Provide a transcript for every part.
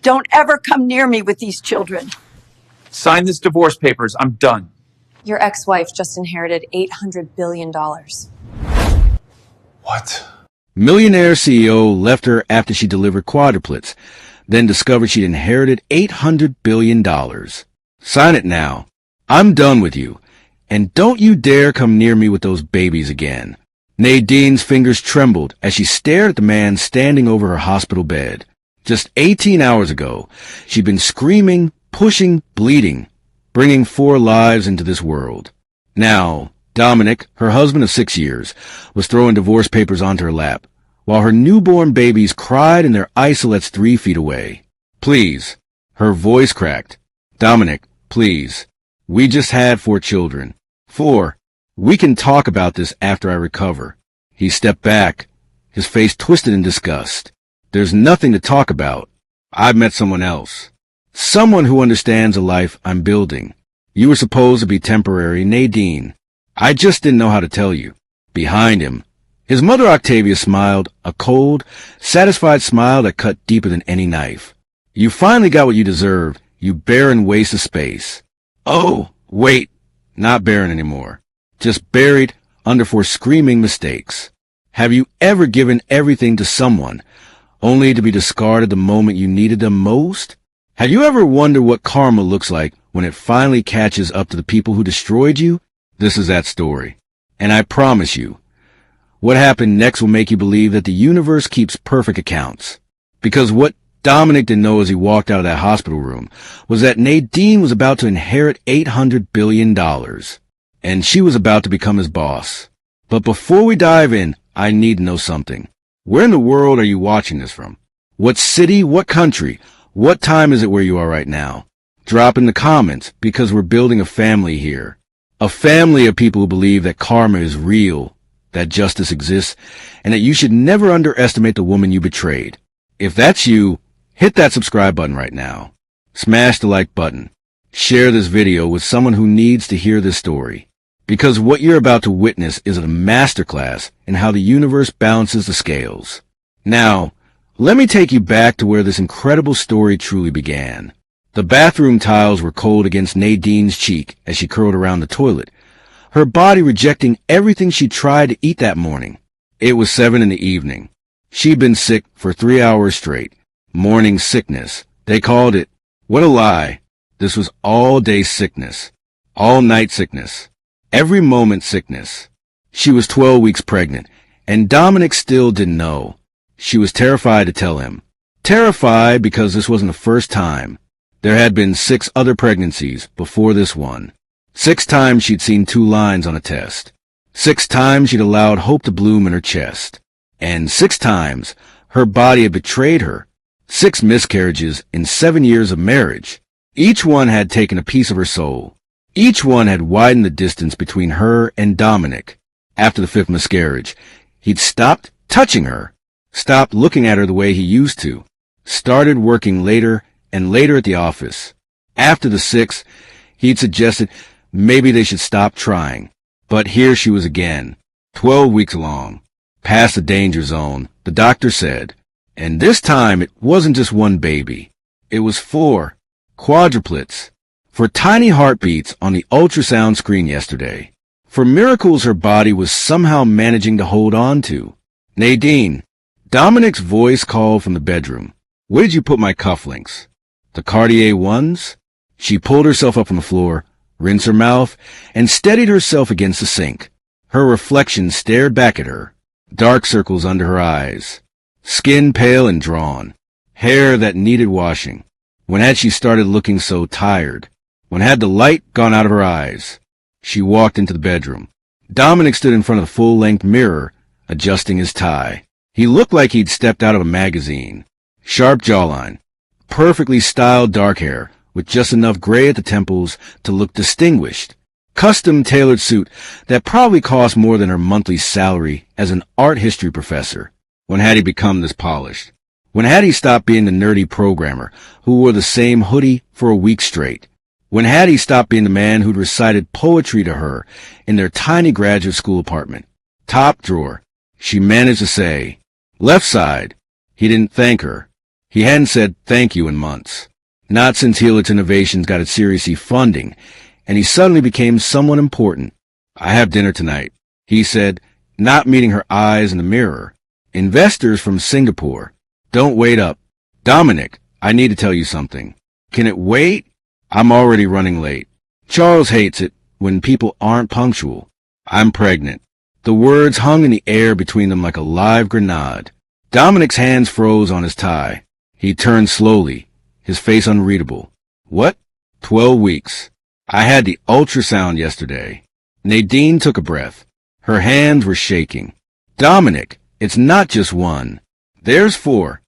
Don't ever come near me with these children. Sign this divorce papers. I'm done. Your ex-wife just inherited $800 billion. What? Millionaire CEO left her after she delivered quadruplets, then discovered she'd inherited $800 billion. Sign it now. I'm done with you. And don't you dare come near me with those babies again. Nadine's fingers trembled as she stared at the man standing over her hospital bed. Just 18 hours ago, she'd been screaming, pushing, bleeding, bringing 4 lives into this world. Now, Dominic, her husband of 6 years, was throwing divorce papers onto her lap, while her newborn babies cried in their isolettes 3 feet away. Please. Her voice cracked. Dominic, please. We just had 4 children. 4. We can talk about this after I recover. He stepped back, his face twisted in disgust. There's nothing to talk about. I've met someone else. Someone who understands the life I'm building. You were supposed to be temporary, Nadine. I just didn't know how to tell you. Behind him, his mother Octavia smiled, a cold, satisfied smile that cut deeper than any knife. You finally got what you deserved, you barren waste of space. Oh, wait, not barren anymore. Just buried under 4 screaming mistakes. Have you ever given everything to someone, only to be discarded the moment you needed them most? Have you ever wondered what karma looks like when it finally catches up to the people who destroyed you? This is that story. And I promise you, what happened next will make you believe that the universe keeps perfect accounts. Because what Dominic didn't know as he walked out of that hospital room was that Nadine was about to inherit $800 billion. And she was about to become his boss. But before we dive in, I need to know something. Where in the world are you watching this from? What city? What country? What time is it where you are right now? Drop in the comments, because we're building a family here. A family of people who believe that karma is real, that justice exists, and that you should never underestimate the woman you betrayed. If that's you, hit that subscribe button right now. Smash the like button. Share this video with someone who needs to hear this story. Because what you're about to witness is a masterclass in how the universe balances the scales. Now, let me take you back to where this incredible story truly began. The bathroom tiles were cold against Nadine's cheek as she curled around the toilet, her body rejecting everything she tried to eat that morning. It was 7 in the evening. She'd been sick for 3 hours straight. Morning sickness. They called it. What a lie. This was all-day sickness. All-night sickness. Every moment sickness. She was 12 weeks pregnant, and Dominic still didn't know. She was terrified to tell him. Terrified because this wasn't the first time. There had been 6 other pregnancies before this one. 6 times she'd seen 2 lines on a test. 6 times she'd allowed hope to bloom in her chest. And 6 times her body had betrayed her. 6 miscarriages in 7 years of marriage. Each one had taken a piece of her soul. Each one had widened the distance between her and Dominic. After the 5th miscarriage, he'd stopped touching her, stopped looking at her the way he used to, started working later and later at the office. After the 6th, he'd suggested maybe they should stop trying. But here she was again, 12 weeks along, past the danger zone, the doctor said. And this time it wasn't just one baby. It was 4 quadruplets. For tiny heartbeats on the ultrasound screen yesterday. For miracles her body was somehow managing to hold on to. Nadine. Dominic's voice called from the bedroom. Where did you put my cufflinks? The Cartier ones? She pulled herself up from the floor, rinsed her mouth, and steadied herself against the sink. Her reflection stared back at her. Dark circles under her eyes. Skin pale and drawn. Hair that needed washing. When had she started looking so tired? When had the light gone out of her eyes? She walked into the bedroom. Dominic stood in front of the full-length mirror, adjusting his tie. He looked like he'd stepped out of a magazine. Sharp jawline. Perfectly styled dark hair, with just enough gray at the temples to look distinguished. Custom-tailored suit that probably cost more than her monthly salary as an art history professor. When had he become this polished? When had he stopped being the nerdy programmer who wore the same hoodie for a week straight? When had he stopped being the man who'd recited poetry to her in their tiny graduate school apartment? Top drawer. She managed to say. Left side. He didn't thank her. He hadn't said thank you in months. Not since Helix Innovations got its Series C funding, and he suddenly became someone important. I have dinner tonight, he said, not meeting her eyes in the mirror. Investors from Singapore. Don't wait up. Dominic, I need to tell you something. Can it wait? I'm already running late. Charles hates it when people aren't punctual. I'm pregnant. The words hung in the air between them like a live grenade. Dominic's hands froze on his tie. He turned slowly, his face unreadable. What? 12 weeks. I had the ultrasound yesterday. Nadine took a breath. Her hands were shaking. Dominic, it's not just one. There's 4.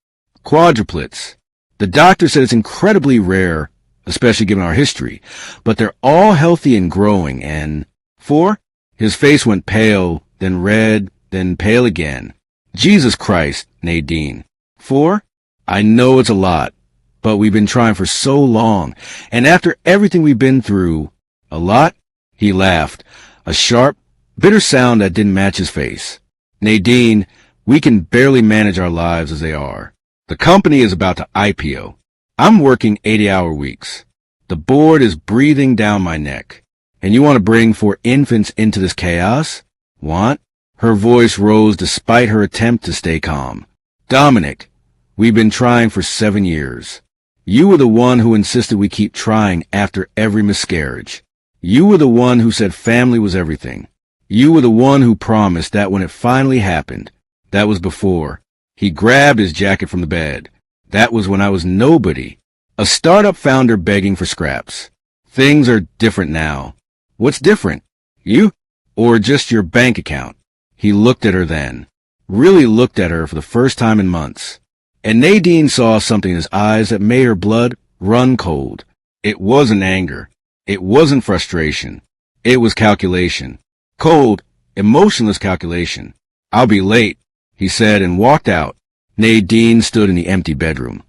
Quadruplets. The doctor said it's incredibly rare, especially given our history, but they're all healthy and growing, and 4? His face went pale, then red, then pale again. Jesus Christ, Nadine. 4? I know it's a lot, but we've been trying for so long, and after everything we've been through, a lot? He laughed, a sharp, bitter sound that didn't match his face. Nadine, we can barely manage our lives as they are. The company is about to IPO. I'm working 80-hour weeks. The board is breathing down my neck. And you want to bring 4 infants into this chaos? Want? Her voice rose despite her attempt to stay calm. Dominic, we've been trying for 7 years. You were the one who insisted we keep trying after every miscarriage. You were the one who said family was everything. You were the one who promised that when it finally happened, that was before. He grabbed his jacket from the bed. That was when I was nobody. A startup founder begging for scraps. Things are different now. What's different? You? Or just your bank account? He looked at her then. Really looked at her for the first time in months. And Nadine saw something in his eyes that made her blood run cold. It wasn't anger. It wasn't frustration. It was calculation. Cold, emotionless calculation. I'll be late, he said and walked out. Nadine stood in the empty bedroom,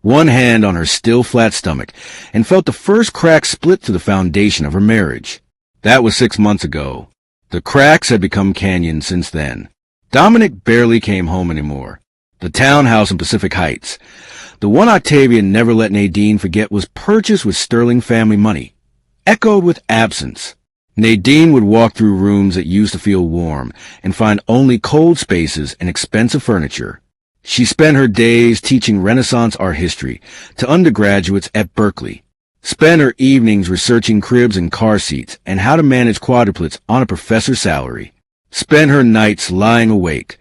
one hand on her still flat stomach, and felt the first crack split through the foundation of her marriage. That was 6 months ago. The cracks had become canyons since then. Dominic barely came home anymore. The townhouse in Pacific Heights, the one Octavia never let Nadine forget, was purchased with sterling family money, echoed with absence. Nadine would walk through rooms that used to feel warm and find only cold spaces and expensive furniture. She spent her days teaching Renaissance art history to undergraduates at Berkeley, spent her evenings researching cribs and car seats and how to manage quadruplets on a professor's salary, spent her nights lying awake,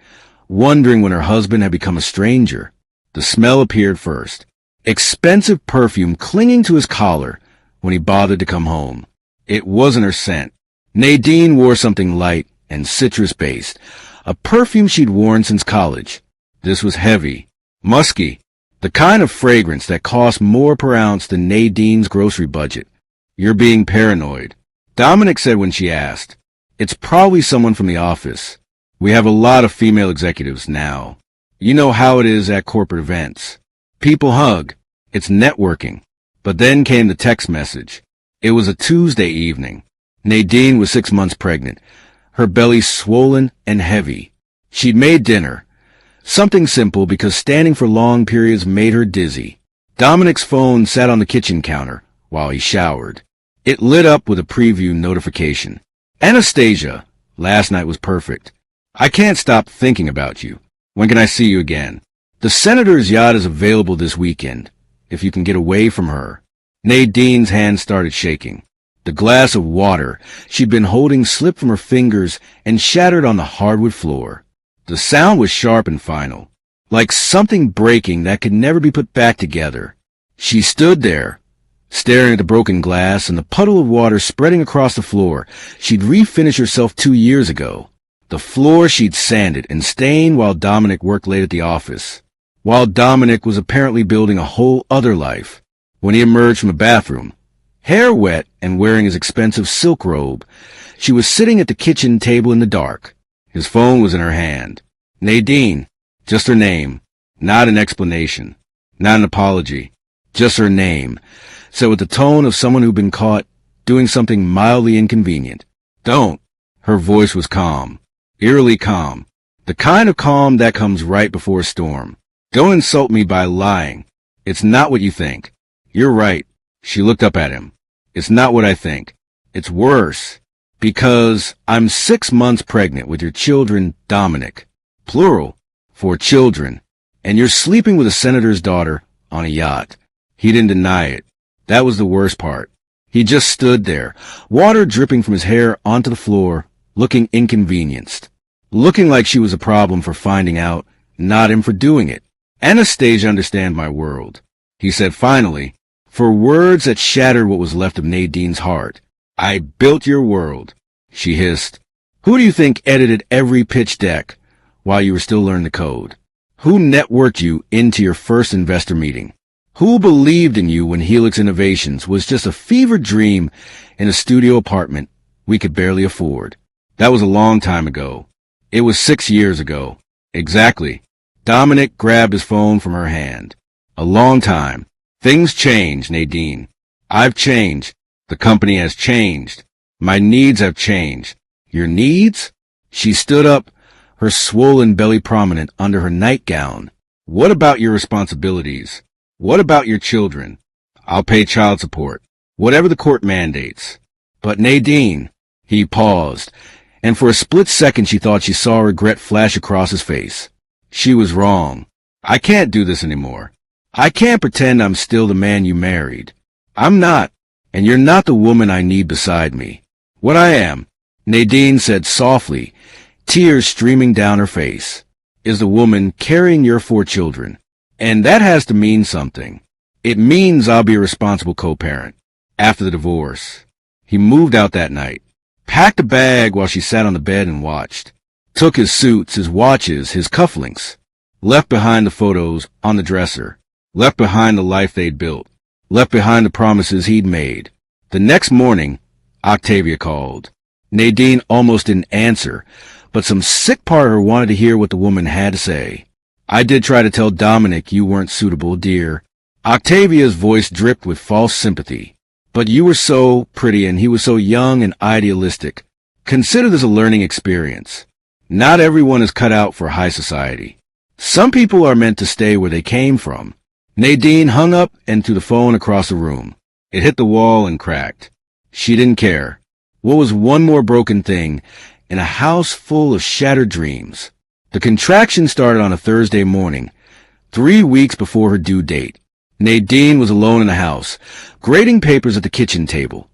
wondering when her husband had become a stranger. The smell appeared first, expensive perfume clinging to his collar when he bothered to come home. It wasn't her scent. Nadine wore something light and citrus-based, a perfume she'd worn since college. This was heavy, musky, the kind of fragrance that cost more per ounce than Nadine's grocery budget. You're being paranoid, Dominic said when she asked. It's probably someone from the office. We have a lot of female executives now. You know how it is at corporate events. People hug. It's networking. But then came the text message. It was a Tuesday evening. Nadine was 6 months pregnant, her belly swollen and heavy. She'd made dinner. Something simple because standing for long periods made her dizzy. Dominic's phone sat on the kitchen counter while he showered. It lit up with a preview notification. Anastasia, last night was perfect. I can't stop thinking about you. When can I see you again? The senator's yacht is available this weekend, if you can get away from her. Nadine's hand started shaking. The glass of water she'd been holding slipped from her fingers and shattered on the hardwood floor. The sound was sharp and final, like something breaking that could never be put back together. She stood there, staring at the broken glass and the puddle of water spreading across the floor she'd refinished herself 2 years ago. The floor she'd sanded and stained while Dominic worked late at the office, while Dominic was apparently building a whole other life. When he emerged from the bathroom, hair wet and wearing his expensive silk robe, she was sitting at the kitchen table in the dark. His phone was in her hand. Nadine, just her name, not an explanation, not an apology, just her name, said with the tone of someone who'd been caught doing something mildly inconvenient. Don't. Her voice was calm, eerily calm, the kind of calm that comes right before a storm. Don't insult me by lying. It's not what you think. You're right. She looked up at him. It's not what I think. It's worse. Because I'm 6 months pregnant with your children, Dominic. Plural. 4 children. And you're sleeping with a senator's daughter on a yacht. He didn't deny it. That was the worst part. He just stood there, water dripping from his hair onto the floor, looking inconvenienced. Looking like she was a problem for finding out, not him for doing it. Anastasia, understand my world, he said finally, for words that shattered what was left of Nadine's heart. I built your world, she hissed. Who do you think edited every pitch deck while you were still learning the code? Who networked you into your first investor meeting? Who believed in you when Helix Innovations was just a fever dream in a studio apartment we could barely afford? That was a long time ago. It was 6 years ago. Exactly. Dominic grabbed his phone from her hand. A long time. Things change, Nadine. I've changed. The company has changed. My needs have changed. Your needs? She stood up, her swollen belly prominent under her nightgown. What about your responsibilities? What about your children? I'll pay child support, whatever the court mandates. But Nadine, he paused, and for a split second she thought she saw regret flash across his face. She was wrong. I can't do this anymore. I can't pretend I'm still the man you married. I'm not, and you're not the woman I need beside me. What I am, Nadine said softly, tears streaming down her face, is the woman carrying your 4 children. And that has to mean something. It means I'll be a responsible co-parent after the divorce. He moved out that night, packed a bag while she sat on the bed and watched, took his suits, his watches, his cufflinks, left behind the photos on the dresser, left behind the life they'd built, left behind the promises he'd made. The next morning, Octavia called. Nadine almost didn't answer, but some sick part of her wanted to hear what the woman had to say. I did try to tell Dominic you weren't suitable, dear. Octavia's voice dripped with false sympathy. But you were so pretty and he was so young and idealistic. Consider this a learning experience. Not everyone is cut out for high society. Some people are meant to stay where they came from. Nadine hung up and threw the phone across the room. It hit the wall and cracked. She didn't care. What was one more broken thing in a house full of shattered dreams? The contraction started on a Thursday morning, 3 weeks before her due date. Nadine was alone in the house, grading papers at the kitchen table.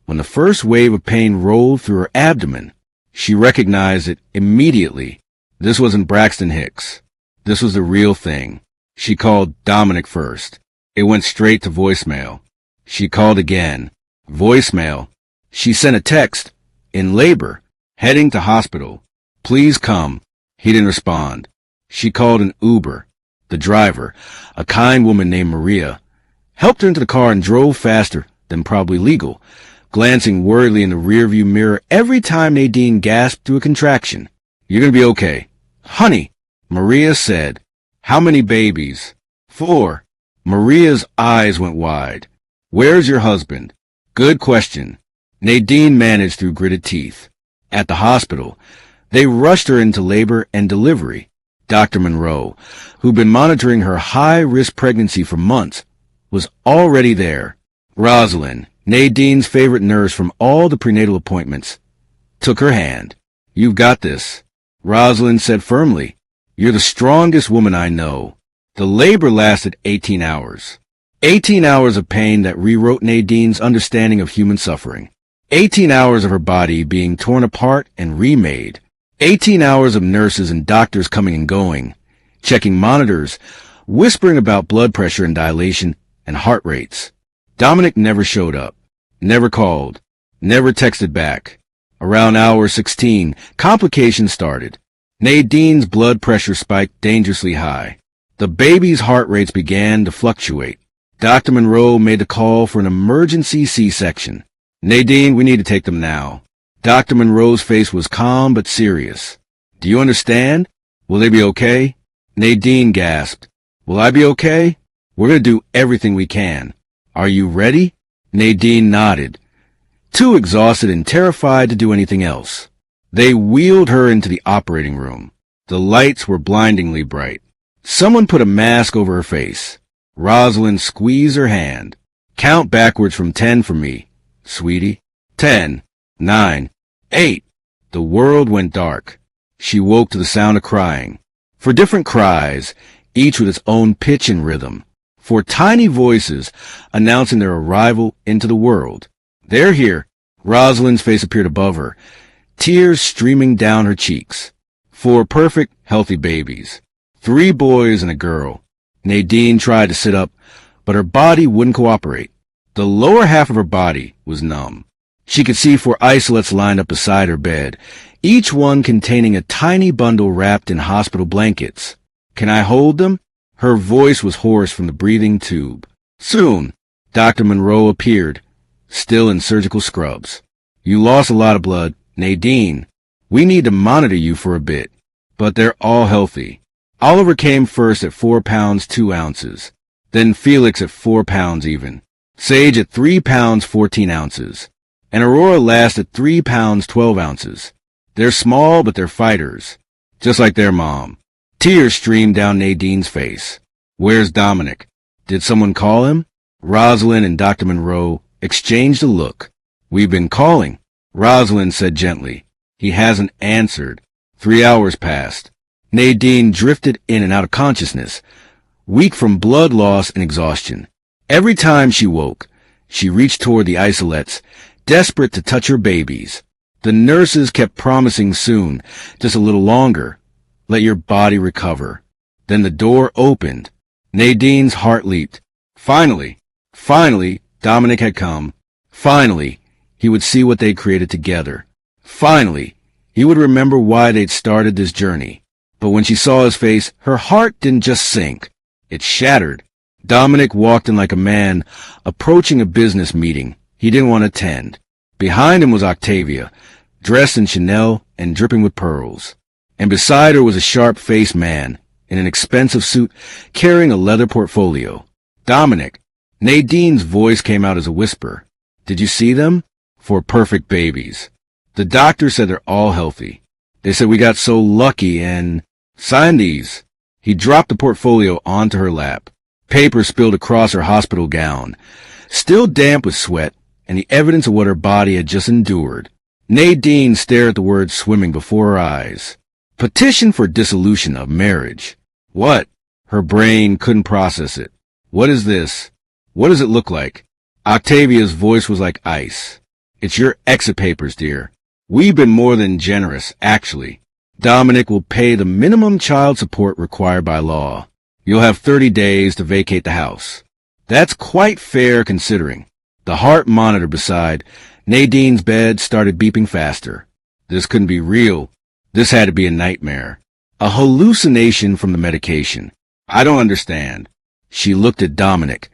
When the first wave of pain rolled through her abdomen, she recognized it immediately. This wasn't Braxton Hicks. This was the real thing. She called Dominic first. It went straight to voicemail. She called again. Voicemail. She sent a text. In labor. Heading to hospital. Please come. He didn't respond. She called an Uber. The driver, a kind woman named Maria, helped her into the car and drove faster than probably legal, glancing worriedly in the rearview mirror every time Nadine gasped through a contraction. You're gonna be okay. Honey, Maria said. How many babies? 4. Maria's eyes went wide. Where's your husband? Good question. Nadine managed through gritted teeth. At the hospital, they rushed her into labor and delivery. Dr. Monroe, who'd been monitoring her high-risk pregnancy for months, was already there. Rosalind, Nadine's favorite nurse from all the prenatal appointments, took her hand. You've got this, Rosalind said firmly. You're the strongest woman I know. The labor lasted 18 hours. 18 hours of pain that rewrote Nadine's understanding of human suffering. 18 hours of her body being torn apart and remade. 18 hours of nurses and doctors coming and going, checking monitors, whispering about blood pressure and dilation and heart rates. Dominic never showed up, never called, never texted back. Around hour 16, complications started. Nadine's blood pressure spiked dangerously high. The baby's heart rates began to fluctuate. Dr. Monroe made the call for an emergency C-section. Nadine, we need to take them now. Dr. Monroe's face was calm but serious. Do you understand? Will they be okay? Nadine gasped. Will I be okay? We're going to do everything we can. Are you ready? Nadine nodded, too exhausted and terrified to do anything else. They wheeled her into the operating room. The lights were blindingly bright. Someone put a mask over her face. Rosalind squeezed her hand. Count backwards from 10 for me, sweetie. 10, 9, 8. The world went dark. She woke to the sound of crying. For different cries, each with its own pitch and rhythm. For tiny voices announcing their arrival into the world. They're here. Rosalind's face appeared above her, tears streaming down her cheeks. 4 perfect, healthy babies. 3 boys and a girl. Nadine tried to sit up, but her body wouldn't cooperate. The lower half of her body was numb. She could see 4 isolates lined up beside her bed, each one containing a tiny bundle wrapped in hospital blankets. Can I hold them? Her voice was hoarse from the breathing tube. Soon, Dr. Monroe appeared, still in surgical scrubs. You lost a lot of blood, Nadine. We need to monitor you for a bit. But they're all healthy. Oliver came first at 4 pounds 2 ounces. Then Felix at 4 pounds even. Sage at 3 pounds 14 ounces. And Aurora last at 3 pounds 12 ounces. They're small, but they're fighters. Just like their mom. Tears streamed down Nadine's face. Where's Dominic? Did someone call him? Rosalind and Dr. Monroe exchanged a look. We've been calling, Rosalind said gently. He hasn't answered. 3 hours passed. Nadine drifted in and out of consciousness, weak from blood loss and exhaustion. Every time she woke, she reached toward the isolates, desperate to touch her babies. The nurses kept promising soon, just a little longer. Let your body recover. Then the door opened. Nadine's heart leaped. Finally, Dominic had come. Finally, he would see what they'd created together. Finally, he would remember why they'd started this journey. But when she saw his face, her heart didn't just sink. It shattered. Dominic walked in like a man approaching a business meeting he didn't want to attend. Behind him was Octavia, dressed in Chanel and dripping with pearls. And beside her was a sharp-faced man in an expensive suit carrying a leather portfolio. Dominic. Nadine's voice came out as a whisper. Did you see them? 4 perfect babies. The doctor said they're all healthy. They said we got so lucky and... Sign these. He dropped the portfolio onto her lap. Paper spilled across her hospital gown, still damp with sweat and the evidence of what her body had just endured. Nadine stared at the words swimming before her eyes. Petition for dissolution of marriage. What? Her brain couldn't process it. What is this? What does it look like? Octavia's voice was like ice. It's your exit papers, dear. We've been more than generous, actually. Dominic will pay the minimum child support required by law. You'll have 30 days to vacate the house. That's quite fair considering. The heart monitor beside Nadine's bed started beeping faster. This couldn't be real. This had to be a nightmare. A hallucination from the medication. I don't understand. She looked at Dominic,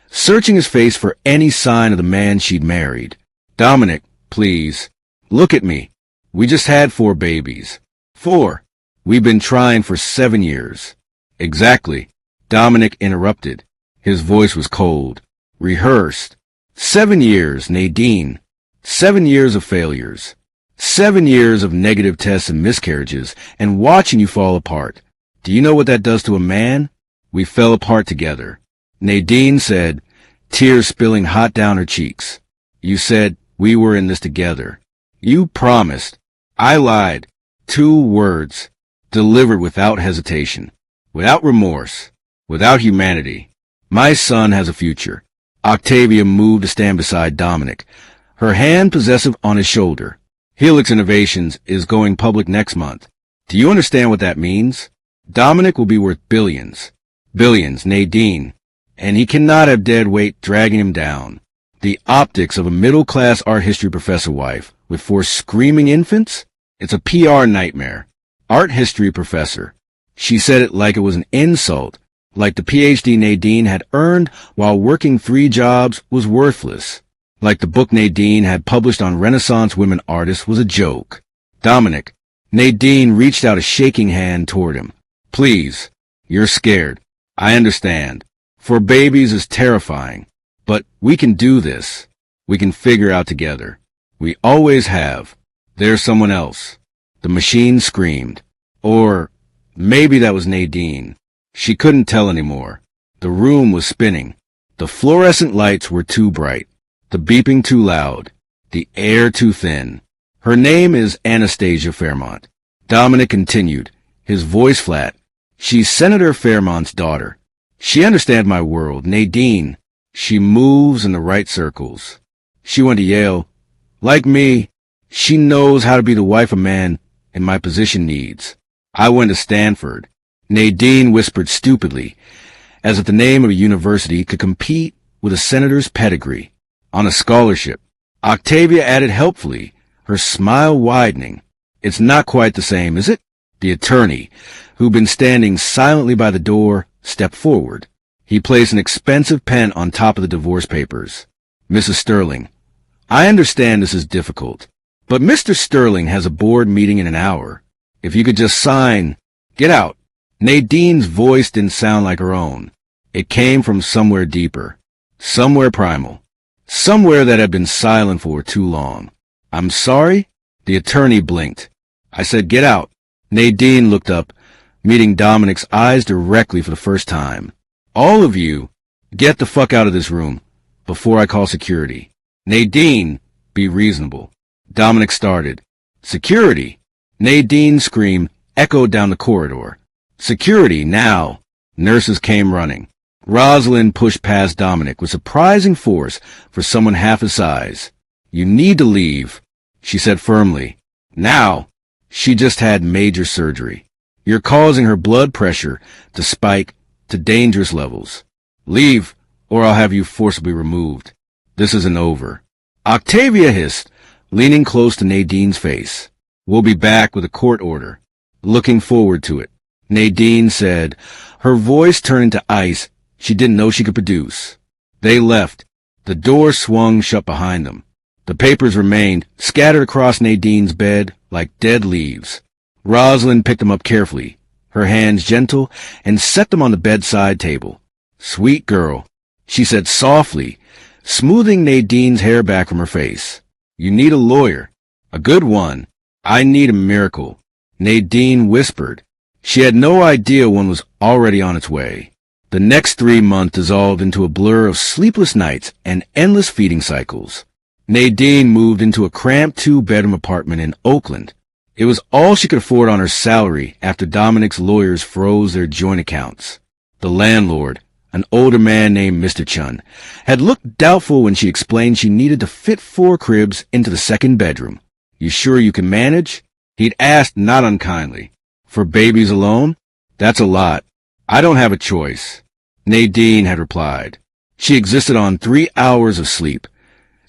searching his face for any sign of the man she'd married. Dominic, please. Look at me. We just had 4 babies. 4. We've been trying for 7 years. Exactly. Dominic interrupted. His voice was cold. Rehearsed. 7 years, Nadine. 7 years of failures. 7 years of negative tests and miscarriages, and watching you fall apart. Do you know what that does to a man? We fell apart together. Nadine said, tears spilling hot down her cheeks. You said we were in this together. You promised. I lied. 2 words, delivered without hesitation, without remorse, without humanity. My son has a future. Octavia moved to stand beside Dominic, her hand possessive on his shoulder. Helix Innovations is going public next month. Do you understand what that means? Dominic will be worth billions. Billions, Nadine. And he cannot have dead weight dragging him down. The optics of a middle-class art history professor wife with 4 screaming infants? It's a PR nightmare. Art history professor. She said it like it was an insult, like the PhD Nadine had earned while working 3 jobs was worthless, like the book Nadine had published on Renaissance women artists was a joke. Dominic. Nadine reached out a shaking hand toward him. Please. You're scared. I understand. 4 babies is terrifying. But we can do this. We can figure out together. We always have. There's someone else. The machine screamed. Or maybe that was Nadine. She couldn't tell anymore. The room was spinning. The fluorescent lights were too bright. The beeping too loud. The air too thin. Her name is Anastasia Fairmont. Dominic continued, his voice flat. She's Senator Fairmont's daughter. She understands my world. Nadine. She moves in the right circles. She went to Yale. Like me, she knows how to be the wife a man in my position needs. I went to Stanford. Nadine whispered stupidly, as if the name of a university could compete with a senator's pedigree. On a scholarship. Octavia added helpfully, her smile widening. It's not quite the same, is it? The attorney, who'd been standing silently by the door, stepped forward. He placed an expensive pen on top of the divorce papers. Mrs. Sterling, I understand this is difficult, but Mr. Sterling has a board meeting in an hour. If you could just sign, get out. Nadine's voice didn't sound like her own. It came from somewhere deeper, somewhere primal, somewhere that had been silent for too long. I'm sorry? The attorney blinked. I said, get out. Nadine looked up, meeting Dominic's eyes directly for the first time. All of you, get the fuck out of this room before I call security. Nadine, be reasonable. Dominic started. Security. Nadine's scream echoed down the corridor. Security, now. Nurses came running. Rosalind pushed past Dominic with surprising force for someone half his size. You need to leave, she said firmly. Now. She just had major surgery. You're causing her blood pressure to spike to dangerous levels. Leave, or I'll have you forcibly removed. This isn't over. Octavia hissed, leaning close to Nadine's face. We'll be back with a court order. Looking forward to it. Nadine said, her voice turning to ice she didn't know she could produce. They left. The door swung shut behind them. The papers remained scattered across Nadine's bed like dead leaves. Rosalind picked them up carefully, her hands gentle, and set them on the bedside table. Sweet girl, she said softly, smoothing Nadine's hair back from her face. You need a lawyer. A good one. I need a miracle. Nadine whispered. She had no idea one was already on its way. The next 3 months dissolved into a blur of sleepless nights and endless feeding cycles. Nadine moved into a cramped 2-bedroom apartment in Oakland. It was all she could afford on her salary after Dominic's lawyers froze their joint accounts. The landlord, an older man named Mr. Chun, had looked doubtful when she explained she needed to fit 4 cribs into the 2nd bedroom. You sure you can manage? He'd asked not unkindly. For babies alone? That's a lot. I don't have a choice. Nadine had replied. She existed on 3 hours of sleep,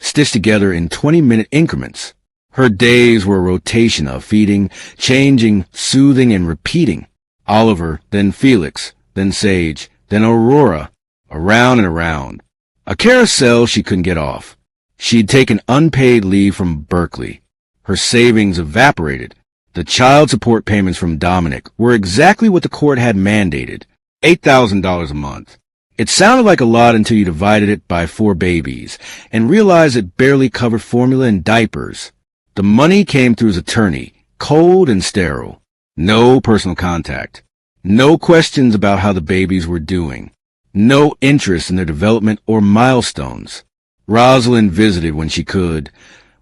stitched together in 20-minute increments. Her days were a rotation of feeding, changing, soothing, and repeating. Oliver, then Felix, then Sage, then Aurora, around and around. A carousel she couldn't get off. She'd taken unpaid leave from Berkeley. Her savings evaporated. The child support payments from Dominic were exactly what the court had mandated, $8,000 a month. It sounded like a lot until you divided it by 4 babies and realized it barely covered formula and diapers. The money came through his attorney, cold and sterile. No personal contact. No questions about how the babies were doing. No interest in their development or milestones. Rosalind visited when she could,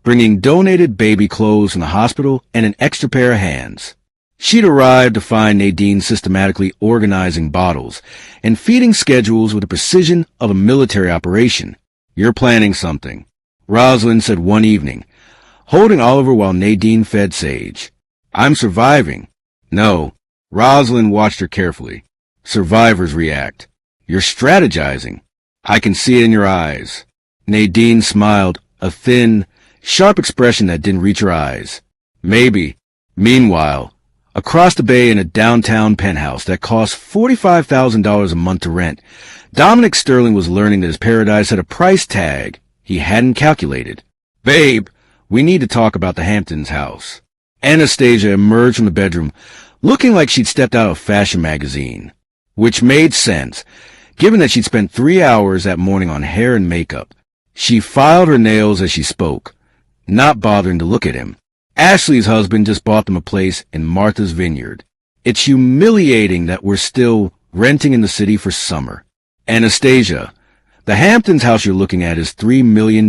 bringing donated baby clothes from the hospital and an extra pair of hands. She'd arrived to find Nadine systematically organizing bottles and feeding schedules with the precision of a military operation. You're planning something, Rosalind said one evening, holding Oliver while Nadine fed Sage. I'm surviving. No, Rosalind watched her carefully. Survivors react. You're strategizing. I can see it in your eyes. Nadine smiled, a thin, sharp expression that didn't reach her eyes. Maybe. Meanwhile, across the bay in a downtown penthouse that cost $45,000 a month to rent, Dominic Sterling was learning that his paradise had a price tag he hadn't calculated. Babe, we need to talk about the Hamptons house. Anastasia emerged from the bedroom, looking like she'd stepped out of a fashion magazine, which made sense, given that she'd spent 3 hours that morning on hair and makeup. She filed her nails as she spoke, not bothering to look at him. Ashley's husband just bought them a place in Martha's Vineyard. It's humiliating that we're still renting in the city for summer. Anastasia, the Hamptons house you're looking at is $3 million.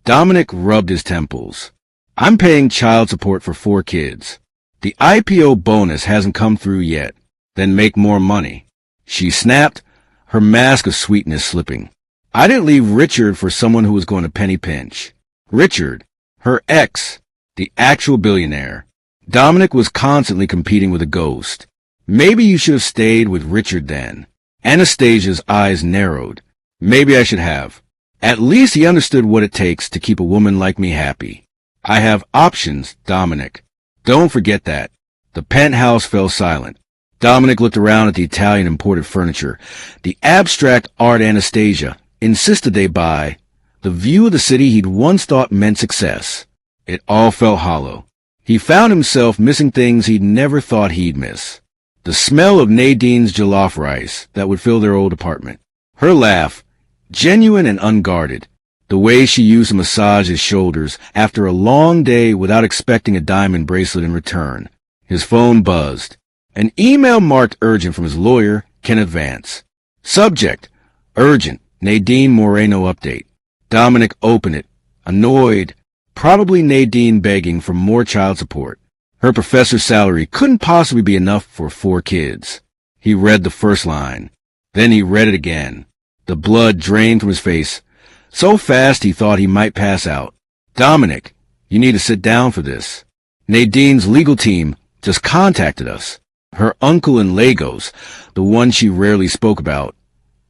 Dominic rubbed his temples. I'm paying child support for 4 kids. The IPO bonus hasn't come through yet. Then make more money. She snapped, her mask of sweetness slipping. I didn't leave Richard for someone who was going to penny pinch. Richard, her ex, the actual billionaire. Dominic was constantly competing with a ghost. Maybe you should have stayed with Richard then. Anastasia's eyes narrowed. Maybe I should have. At least he understood what it takes to keep a woman like me happy. I have options, Dominic. Don't forget that. The penthouse fell silent. Dominic looked around at the Italian imported furniture. The abstract art Anastasia insisted they buy. The view of the city he'd once thought meant success. It all felt hollow. He found himself missing things he'd never thought he'd miss. The smell of Nadine's jollof rice that would fill their old apartment. Her laugh, genuine and unguarded. The way she used to massage his shoulders after a long day without expecting a diamond bracelet in return. His phone buzzed. An email marked urgent from his lawyer, Kenneth Vance. Subject, urgent, Nadine Moreno update. Dominic opened it, annoyed. Probably Nadine begging for more child support. Her professor's salary couldn't possibly be enough for 4 kids. He read the first line. Then he read it again. The blood drained from his face. So fast he thought he might pass out. Dominic, you need to sit down for this. Nadine's legal team just contacted us. Her uncle in Lagos, the one she rarely spoke about.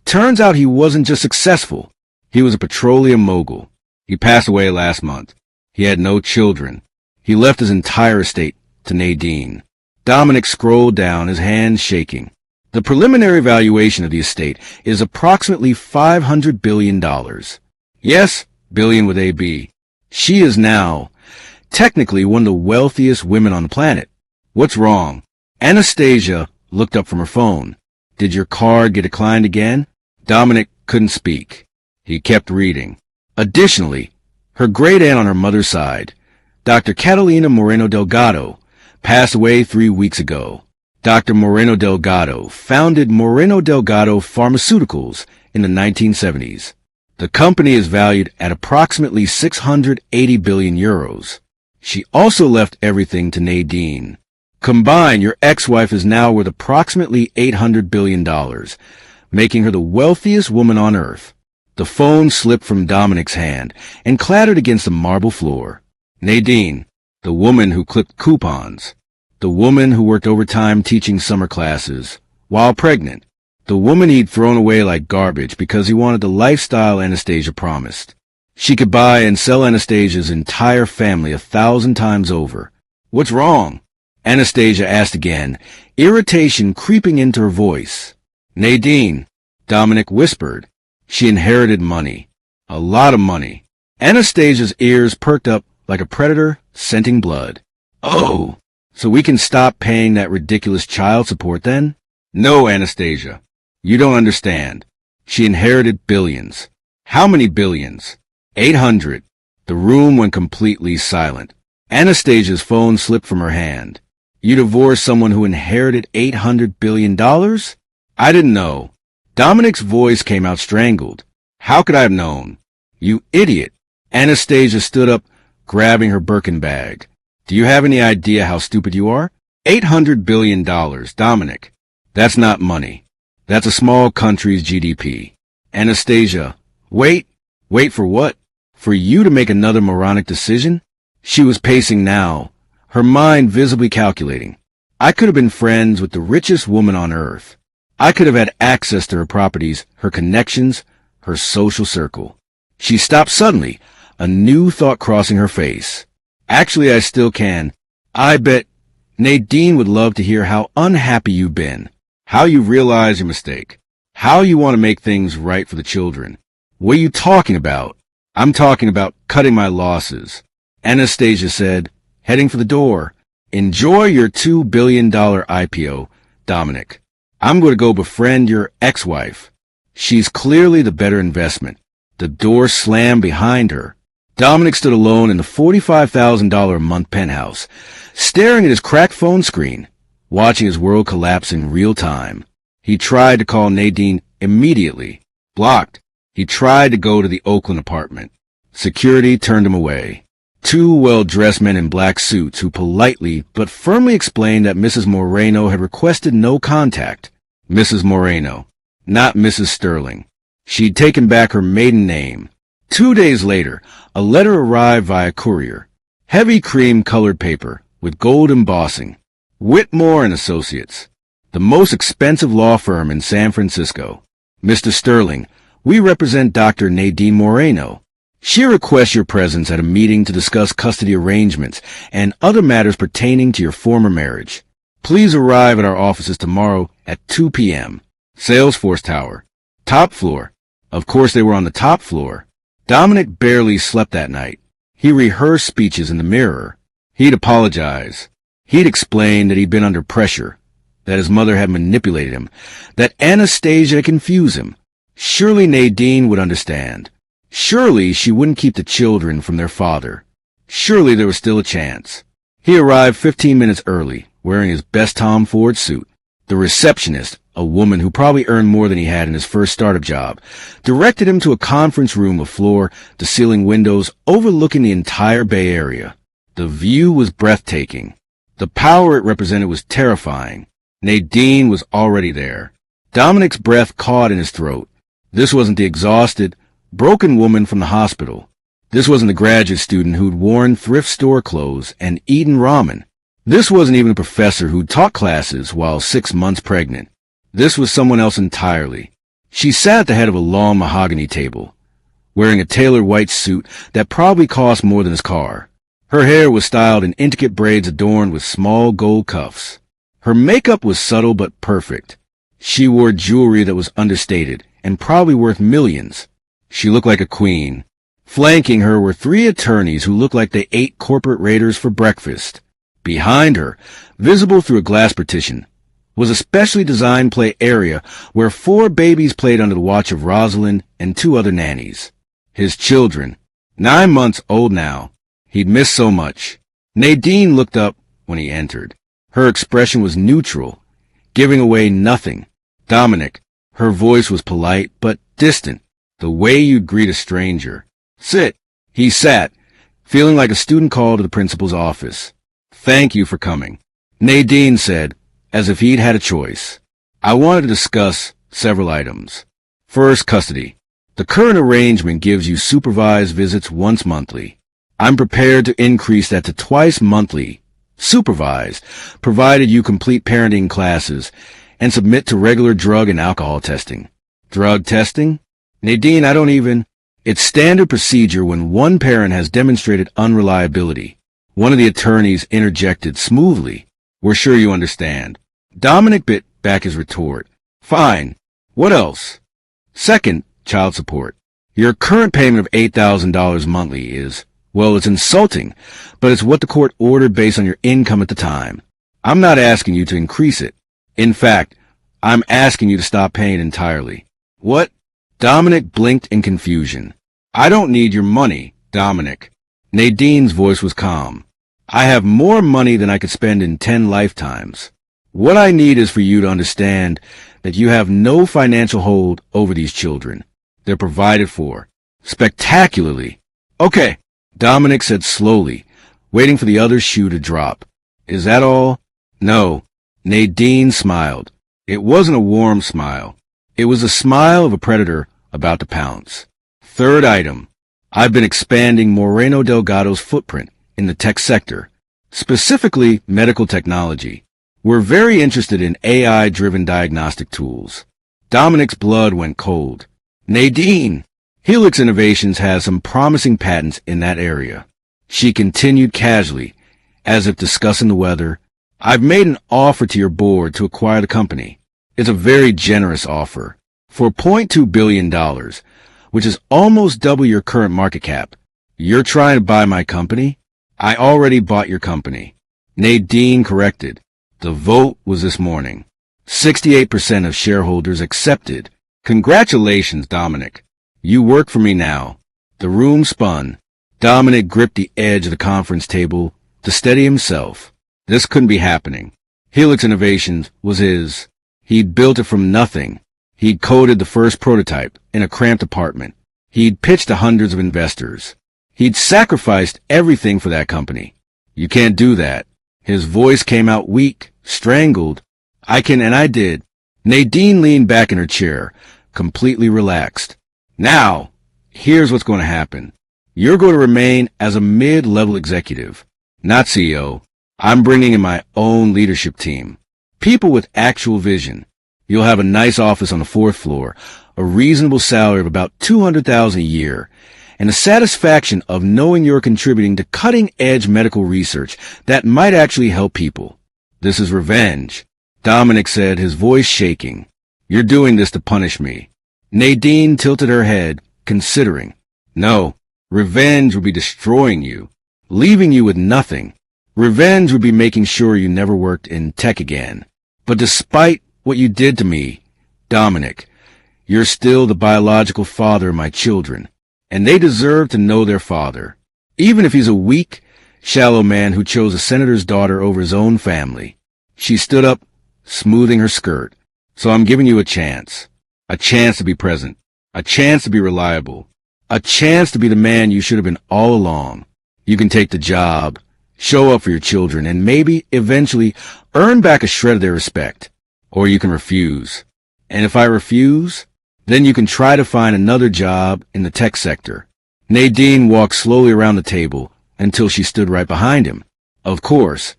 Turns out he wasn't just successful. He was a petroleum mogul. He passed away last month. He had no children. He left his entire estate to Nadine. Dominic scrolled down, his hands shaking. The preliminary valuation of the estate is approximately $500 billion. Yes, billion with a B. She is now, technically, one of the wealthiest women on the planet. What's wrong? Anastasia looked up from her phone. Did your card get declined again? Dominic couldn't speak. He kept reading. Additionally, her great-aunt on her mother's side, Dr. Catalina Moreno Delgado, passed away 3 weeks ago. Dr. Moreno Delgado founded Moreno Delgado Pharmaceuticals in the 1970s. The company is valued at approximately 680 billion euros. She also left everything to Nadine. Combined, your ex-wife is now worth approximately $800 billion, making her the wealthiest woman on earth. The phone slipped from Dominic's hand and clattered against the marble floor. Nadine, the woman who clipped coupons. The woman who worked overtime teaching summer classes while pregnant. The woman he'd thrown away like garbage because he wanted the lifestyle Anastasia promised. She could buy and sell Anastasia's entire family 1,000 times over. What's wrong? Anastasia asked again, irritation creeping into her voice. Nadine, Dominic whispered. She inherited money. A lot of money. Anastasia's ears perked up like a predator scenting blood. Oh, so we can stop paying that ridiculous child support then? No, Anastasia. You don't understand. She inherited billions. How many billions? 800. The room went completely silent. Anastasia's phone slipped from her hand. You divorced someone who inherited $800 billion? I didn't know. Dominic's voice came out strangled. How could I have known? You idiot. Anastasia stood up, grabbing her Birkin bag. Do you have any idea how stupid you are? $800 billion, Dominic. That's not money. That's a small country's GDP. Anastasia, wait for what? For you to make another moronic decision? She was pacing now, her mind visibly calculating. I could have been friends with the richest woman on earth. I could have had access to her properties, her connections, her social circle. She stopped suddenly, a new thought crossing her face. Actually, I still can. I bet Nadine would love to hear how unhappy you've been, how you realize your mistake, how you want to make things right for the children. What are you talking about? I'm talking about cutting my losses. Anastasia said, heading for the door. Enjoy your $2 billion IPO, Dominic. I'm going to go befriend your ex-wife. She's clearly the better investment. The door slammed behind her. Dominic stood alone in the $45,000 a month penthouse, staring at his cracked phone screen, watching his world collapse in real time. He tried to call Nadine immediately. Blocked. He tried to go to the Oakland apartment. Security turned him away. Two well-dressed men in black suits who politely but firmly explained that Mrs. Moreno had requested no contact. Mrs. Moreno, not Mrs. Sterling. She'd taken back her maiden name. 2 days later, a letter arrived via courier. Heavy cream-colored paper with gold embossing. Whitmore and Associates, the most expensive law firm in San Francisco. Mr. Sterling, we represent Dr. Nadine Moreno. She requests your presence at a meeting to discuss custody arrangements and other matters pertaining to your former marriage. Please arrive at our offices tomorrow at 2 p.m. Salesforce Tower. Top floor. Of course they were on the top floor. Dominic barely slept that night. He rehearsed speeches in the mirror. He'd apologize. He'd explain that he'd been under pressure, that his mother had manipulated him, that Anastasia had confused him. Surely Nadine would understand. Surely she wouldn't keep the children from their father. Surely there was still a chance. He arrived 15 minutes early, wearing his best Tom Ford suit. The receptionist, a woman who probably earned more than he had in his first startup job, directed him to a conference room with floor-to-ceiling windows overlooking the entire Bay Area. The view was breathtaking. The power it represented was terrifying. Nadine was already there. Dominic's breath caught in his throat. This wasn't the exhausted, broken woman from the hospital. This wasn't the graduate student who'd worn thrift store clothes and eaten ramen. This wasn't even a professor who'd taught classes while 6 months pregnant. This was someone else entirely. She sat at the head of a long mahogany table, wearing a tailored white suit that probably cost more than his car. Her hair was styled in intricate braids adorned with small gold cuffs. Her makeup was subtle but perfect. She wore jewelry that was understated and probably worth millions. She looked like a queen. Flanking her were 3 attorneys who looked like they ate corporate raiders for breakfast. Behind her, visible through a glass partition, was a specially designed play area where 4 babies played under the watch of Rosalind and 2 other nannies. His children, 9 months old now. He'd missed so much. Nadine looked up when he entered. Her expression was neutral, giving away nothing. Dominic, her voice was polite but distant, the way you'd greet a stranger. Sit. He sat, feeling like a student called to the principal's office. Thank you for coming, Nadine said, as if he'd had a choice. I wanted to discuss several items. First, custody. The current arrangement gives you supervised visits once monthly. I'm prepared to increase that to twice monthly, supervised, provided you complete parenting classes and submit to regular drug and alcohol testing. Drug testing? Nadine, It's standard procedure when one parent has demonstrated unreliability. One of the attorneys interjected smoothly. We're sure you understand. Dominic bit back his retort. Fine. What else? Second, child support. Your current payment of $8,000 monthly is, well, it's insulting, but it's what the court ordered based on your income at the time. I'm not asking you to increase it. In fact, I'm asking you to stop paying entirely. What? Dominic blinked in confusion. I don't need your money, Dominic. Nadine's voice was calm. I have more money than I could spend in 10 lifetimes. What I need is for you to understand that you have no financial hold over these children. They're provided for. Spectacularly. Okay, Dominic said slowly, waiting for the other shoe to drop. Is that all? No. Nadine smiled. It wasn't a warm smile. It was the smile of a predator about to pounce. Third item. I've been expanding Moreno Delgado's footprint in the tech sector, specifically medical technology. We're very interested in AI-driven diagnostic tools. Dominic's blood went cold. Nadine! Helix Innovations has some promising patents in that area. She continued casually, as if discussing the weather. I've made an offer to your board to acquire the company. It's a very generous offer. For $0.2 billion, which is almost double your current market cap. You're trying to buy my company? I already bought your company. Nadine corrected. The vote was this morning. 68% of shareholders accepted. Congratulations, Dominic. You work for me now. The room spun. Dominic gripped the edge of the conference table to steady himself. This couldn't be happening. Helix Innovations was his. He'd built it from nothing. He'd coded the first prototype in a cramped apartment. He'd pitched to hundreds of investors. He'd sacrificed everything for that company. You can't do that. His voice came out weak, strangled. I can, and I did. Nadine leaned back in her chair, completely relaxed. Now, here's what's going to happen. You're going to remain as a mid-level executive, not CEO. I'm bringing in my own leadership team. People with actual vision. You'll have a nice office on the 4th floor, a reasonable salary of about $200,000 a year, and the satisfaction of knowing you're contributing to cutting-edge medical research that might actually help people. This is revenge, Dominic said, his voice shaking. You're doing this to punish me. Nadine tilted her head, considering. No, revenge would be destroying you, leaving you with nothing. Revenge would be making sure you never worked in tech again. But despite what you did to me, Dominic, you're still the biological father of my children, and they deserve to know their father, even if he's a weak, shallow man who chose a senator's daughter over his own family. She stood up, smoothing her skirt. So I'm giving you a chance to be present, a chance to be reliable, a chance to be the man you should have been all along. You can take the job, show up for your children, and maybe eventually earn back a shred of their respect. Or you can refuse. And if I refuse, then you can try to find another job in the tech sector. Nadine walked slowly around the table until she stood right behind him. Of course,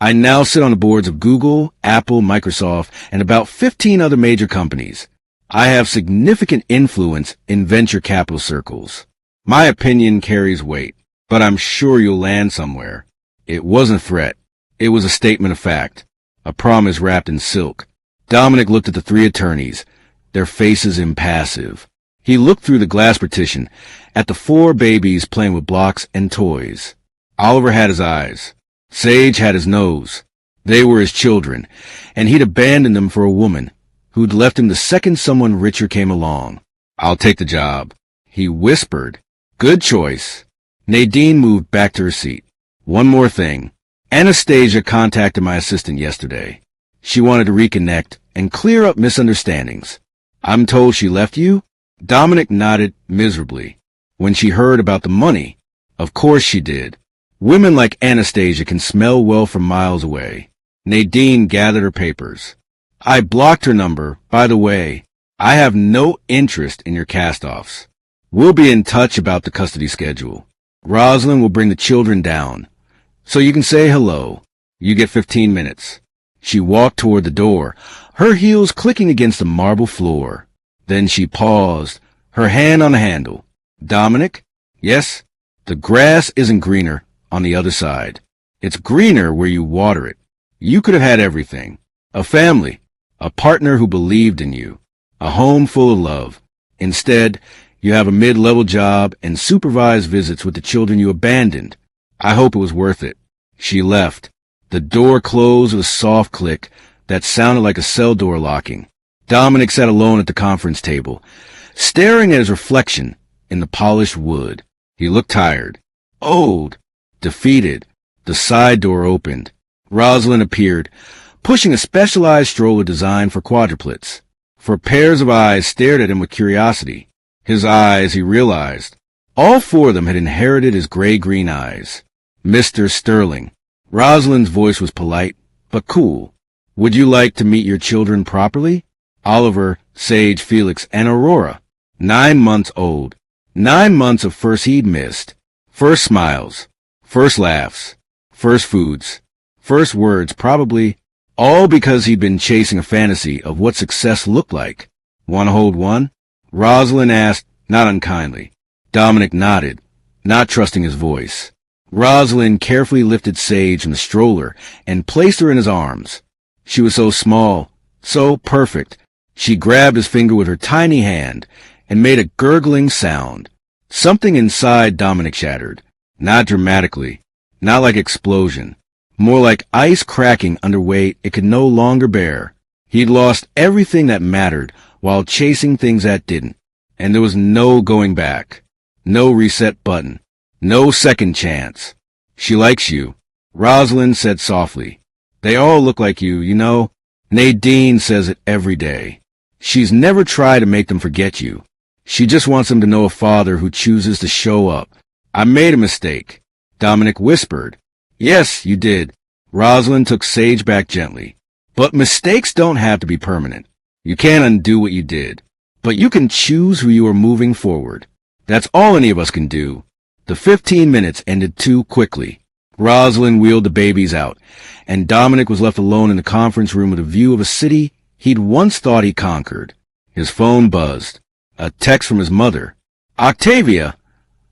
I now sit on the boards of Google, Apple, Microsoft, and about 15 other major companies. I have significant influence in venture capital circles. My opinion carries weight, but I'm sure you'll land somewhere. It wasn't a threat. It was a statement of fact, a promise wrapped in silk. Dominic looked at the 3 attorneys, their faces impassive. He looked through the glass partition at the 4 babies playing with blocks and toys. Oliver had his eyes. Sage had his nose. They were his children, and he'd abandoned them for a woman who'd left him the second someone richer came along. I'll take the job, he whispered. Good choice. Nadine moved back to her seat. One more thing. Anastasia contacted my assistant yesterday. She wanted to reconnect and clear up misunderstandings. I'm told she left you? Dominic nodded miserably. When she heard about the money, of course she did. Women like Anastasia can smell well from miles away. Nadine gathered her papers. I blocked her number. By the way, I have no interest in your cast-offs. We'll be in touch about the custody schedule. Rosalind will bring the children down. So you can say hello. You get 15 minutes. She walked toward the door, her heels clicking against the marble floor. Then she paused, her hand on the handle. Dominic? Yes? The grass isn't greener on the other side. It's greener where you water it. You could have had everything. A family, a partner who believed in you, a home full of love. Instead, you have a mid-level job and supervised visits with the children you abandoned. I hope it was worth it. She left. The door closed with a soft click that sounded like a cell door locking. Dominic sat alone at the conference table, staring at his reflection in the polished wood. He looked tired, old, defeated. The side door opened. Rosalind appeared, pushing a specialized stroller designed for quadruplets. For pairs of eyes stared at him with curiosity. His eyes, he realized. All 4 of them had inherited his gray-green eyes. Mr. Sterling. Rosalind's voice was polite, but cool. Would you like to meet your children properly? Oliver, Sage, Felix, and Aurora. 9 months old. 9 months of first he'd missed. First smiles. First laughs. First foods. First words, probably. All because he'd been chasing a fantasy of what success looked like. Want to hold one? Rosalind asked, not unkindly. Dominic nodded, not trusting his voice. Rosalind carefully lifted Sage from the stroller and placed her in his arms. She was so small, so perfect. She grabbed his finger with her tiny hand and made a gurgling sound. Something inside Dominic shattered. Not dramatically, not like explosion, more like ice cracking under weight it could no longer bear. He'd lost everything that mattered while chasing things that didn't, and there was no going back, no reset button. No second chance. She likes you, Rosalind said softly. They all look like you, you know. Nadine says it every day. She's never tried to make them forget you. She just wants them to know a father who chooses to show up. I made a mistake. Dominic whispered. Yes, you did. Rosalind took Sage back gently. But mistakes don't have to be permanent. You can't undo what you did. But you can choose who you are moving forward. That's all any of us can do. The 15 minutes ended too quickly. Rosalind wheeled the babies out, and Dominic was left alone in the conference room with a view of a city he'd once thought he conquered. His phone buzzed. A text from his mother. Octavia,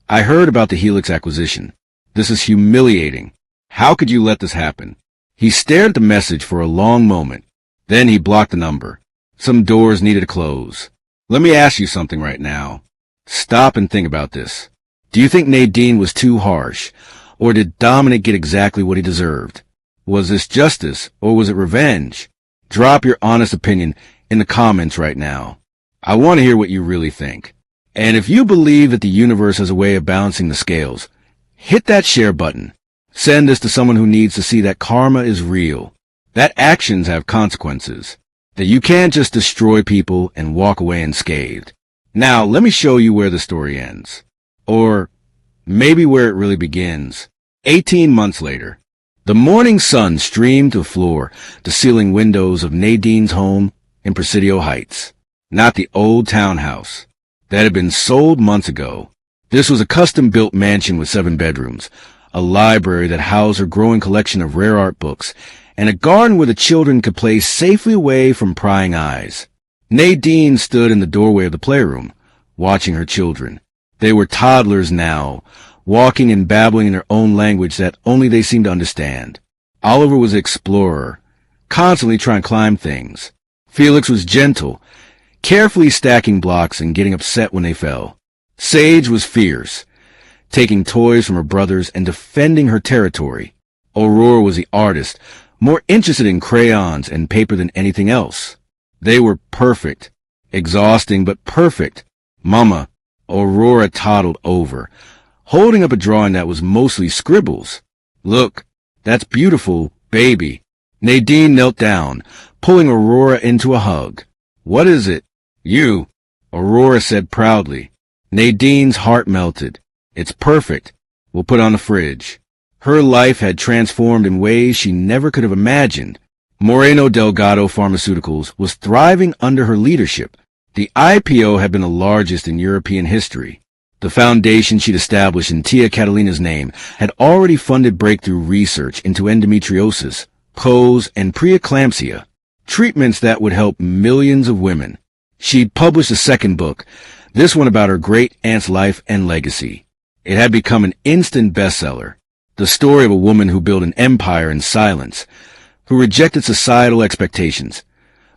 I heard about the Helix acquisition. This is humiliating. How could you let this happen? He stared at the message for a long moment. Then he blocked the number. Some doors needed to close. Let me ask you something right now. Stop and think about this. Do you think Nadine was too harsh? Or did Dominic get exactly what he deserved? Was this justice, or was it revenge? Drop your honest opinion in the comments right now. I want to hear what you really think. And if you believe that the universe has a way of balancing the scales, hit that share button. Send this to someone who needs to see that karma is real, that actions have consequences, that you can't just destroy people and walk away unscathed. Now, let me show you where the story ends. Or maybe where it really begins. 18 months later, the morning sun streamed to the floor, the ceiling windows of Nadine's home in Presidio Heights. Not the old townhouse that had been sold months ago. This was a custom-built mansion with 7 bedrooms, a library that housed her growing collection of rare art books, and a garden where the children could play safely away from prying eyes. Nadine stood in the doorway of the playroom, watching her children. They were toddlers now, walking and babbling in their own language that only they seemed to understand. Oliver was an explorer, constantly trying to climb things. Felix was gentle, carefully stacking blocks and getting upset when they fell. Sage was fierce, taking toys from her brothers and defending her territory. Aurora was the artist, more interested in crayons and paper than anything else. They were perfect, exhausting but perfect. Mama, Aurora toddled over, holding up a drawing that was mostly scribbles. Look, that's beautiful, baby. Nadine knelt down, pulling Aurora into a hug. What is it? You, Aurora said proudly. Nadine's heart melted. It's perfect. We'll put it on the fridge. Her life had transformed in ways she never could have imagined. Moreno Delgado Pharmaceuticals was thriving under her leadership. The IPO had been the largest in European history. The foundation she'd established in Tia Catalina's name had already funded breakthrough research into endometriosis, POS, and preeclampsia, treatments that would help millions of women. She'd published a second book, this one about her great-aunt's life and legacy. It had become an instant bestseller, the story of a woman who built an empire in silence, who rejected societal expectations,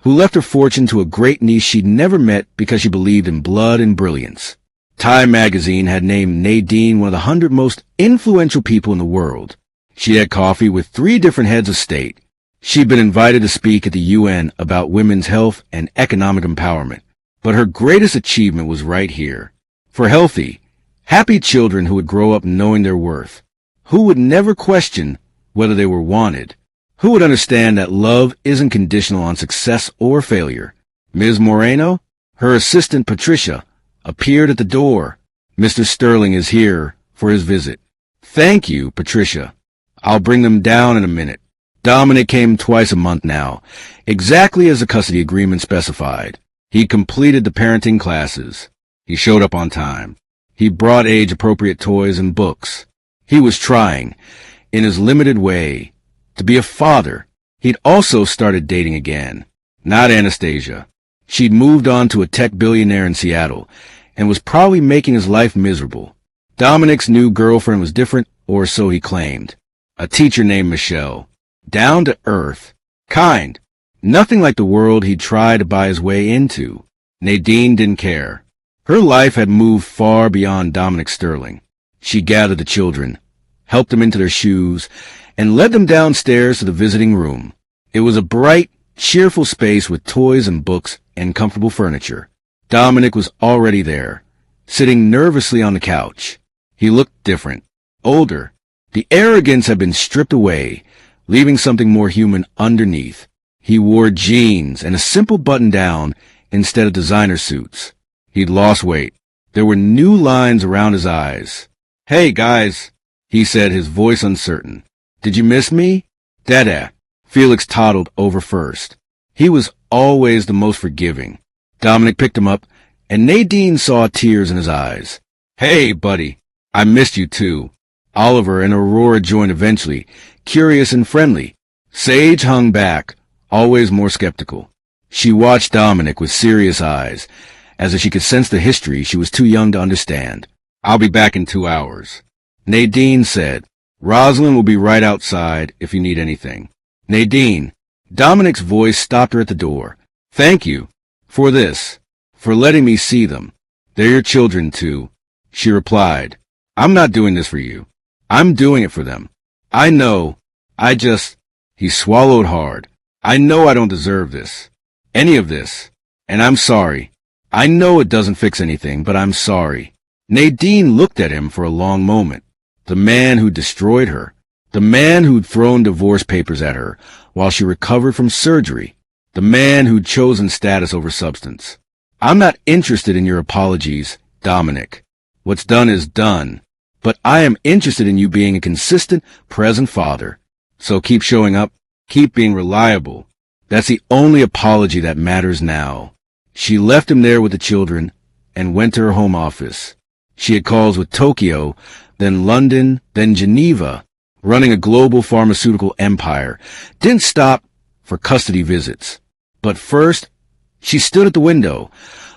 who left her fortune to a great niece she'd never met because she believed in blood and brilliance. Time magazine had named Nadine one of the 100 most influential people in the world. She had coffee with 3 different heads of state. She'd been invited to speak at the UN about women's health and economic empowerment. But her greatest achievement was right here. For healthy, happy children who would grow up knowing their worth, who would never question whether they were wanted, who would understand that love isn't conditional on success or failure. Ms. Moreno, her assistant Patricia, appeared at the door. Mr. Sterling is here for his visit. Thank you, Patricia. I'll bring them down in a minute. Dominic came twice a month now, exactly as the custody agreement specified. He completed the parenting classes. He showed up on time. He brought age-appropriate toys and books. He was trying, in his limited way, to be a father. He'd also started dating again. Not Anastasia. She'd moved on to a tech billionaire in Seattle and was probably making his life miserable. Dominic's new girlfriend was different, or so he claimed. A teacher named Michelle. Down to earth. Kind. Nothing like the world he'd tried to buy his way into. Nadine didn't care. Her life had moved far beyond Dominic Sterling. She gathered the children, helped them into their shoes, and led them downstairs to the visiting room. It was a bright, cheerful space with toys and books and comfortable furniture. Dominic was already there, sitting nervously on the couch. He looked different, older. The arrogance had been stripped away, leaving something more human underneath. He wore jeans and a simple button-down instead of designer suits. He'd lost weight. There were new lines around his eyes. "Hey, guys," he said, his voice uncertain. "Did you miss me?" "Dada." Felix toddled over first. He was always the most forgiving. Dominic picked him up, and Nadine saw tears in his eyes. "Hey, buddy. I missed you too." Oliver and Aurora joined eventually, curious and friendly. Sage hung back, always more skeptical. She watched Dominic with serious eyes, as if she could sense the history she was too young to understand. "I'll be back in 2 hours." Nadine said, "Rosalind will be right outside if you need anything." "Nadine." Dominic's voice stopped her at the door. "Thank you. For this. For letting me see them. They're your children, too." She replied, "I'm not doing this for you. I'm doing it for them. I know. He swallowed hard. "I know I don't deserve this. Any of this. And I'm sorry. I know it doesn't fix anything, but I'm sorry." Nadine looked at him for a long moment. The man who destroyed her. The man who'd thrown divorce papers at her while she recovered from surgery. The man who'd chosen status over substance. "I'm not interested in your apologies, Dominic. What's done is done. But I am interested in you being a consistent, present father. So keep showing up. Keep being reliable. That's the only apology that matters now." She left him there with the children and went to her home office. She had calls with Tokyo, then London, then Geneva, running a global pharmaceutical empire. Didn't stop for custody visits. But first, she stood at the window,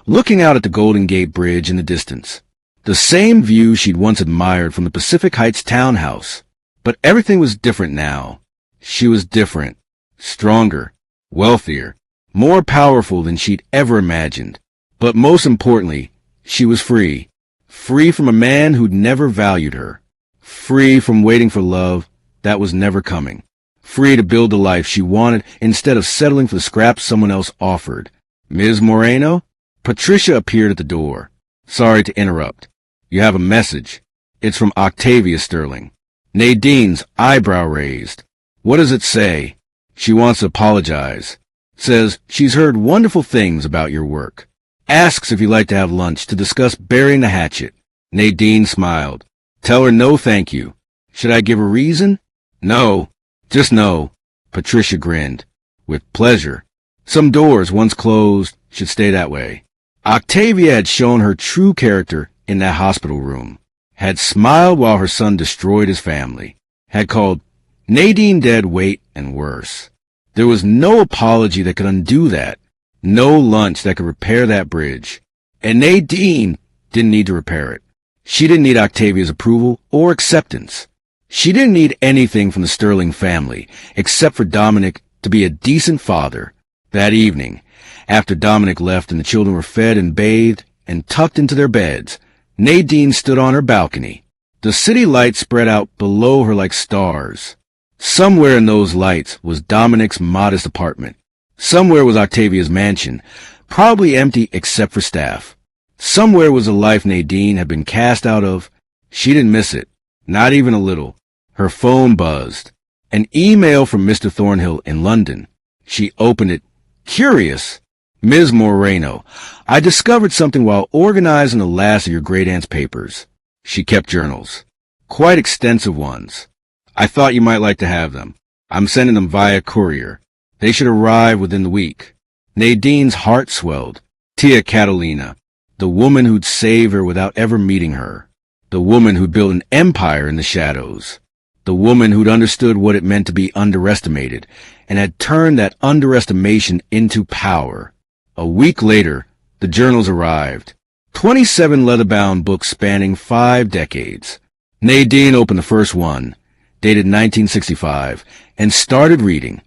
looking out at the Golden Gate Bridge in the distance. The same view she'd once admired from the Pacific Heights townhouse. But everything was different now. She was different, stronger, wealthier, more powerful than she'd ever imagined. But most importantly, she was free. Free from a man who'd never valued her. Free from waiting for love that was never coming. Free to build the life she wanted instead of settling for the scraps someone else offered. "Ms. Moreno?" Patricia appeared at the door. "Sorry to interrupt. You have a message. It's from Octavia Sterling." Nadine's eyebrow raised. "What does it say?" "She wants to apologize. Says she's heard wonderful things about your work. Asks if you'd like to have lunch to discuss burying the hatchet." Nadine smiled. "Tell her no thank you. Should I give a reason?" "No. Just no." Patricia grinned. "With pleasure. Some doors, once closed, should stay that way." Octavia had shown her true character in that hospital room. Had smiled while her son destroyed his family. Had called Nadine dead weight and worse. There was no apology that could undo that. No lunch that could repair that bridge. And Nadine didn't need to repair it. She didn't need Octavia's approval or acceptance. She didn't need anything from the Sterling family, except for Dominic to be a decent father. That evening, after Dominic left and the children were fed and bathed and tucked into their beds, Nadine stood on her balcony. The city lights spread out below her like stars. Somewhere in those lights was Dominic's modest apartment. Somewhere was Octavia's mansion, probably empty except for staff. Somewhere was a life Nadine had been cast out of. She didn't miss it, not even a little. Her phone buzzed. An email from Mr. Thornhill in London. She opened it, curious. "Ms. Moreno, I discovered something while organizing the last of your great-aunt's papers." She kept journals. Quite extensive ones. "I thought you might like to have them. I'm sending them via courier. They should arrive within the week." Nadine's heart swelled. Tia Catalina, the woman who'd save her without ever meeting her. The woman who'd built an empire in the shadows. The woman who'd understood what it meant to be underestimated and had turned that underestimation into power. A week later, the journals arrived. 27 leather-bound books spanning 5 decades. Nadine opened the first one, dated 1965, and started reading.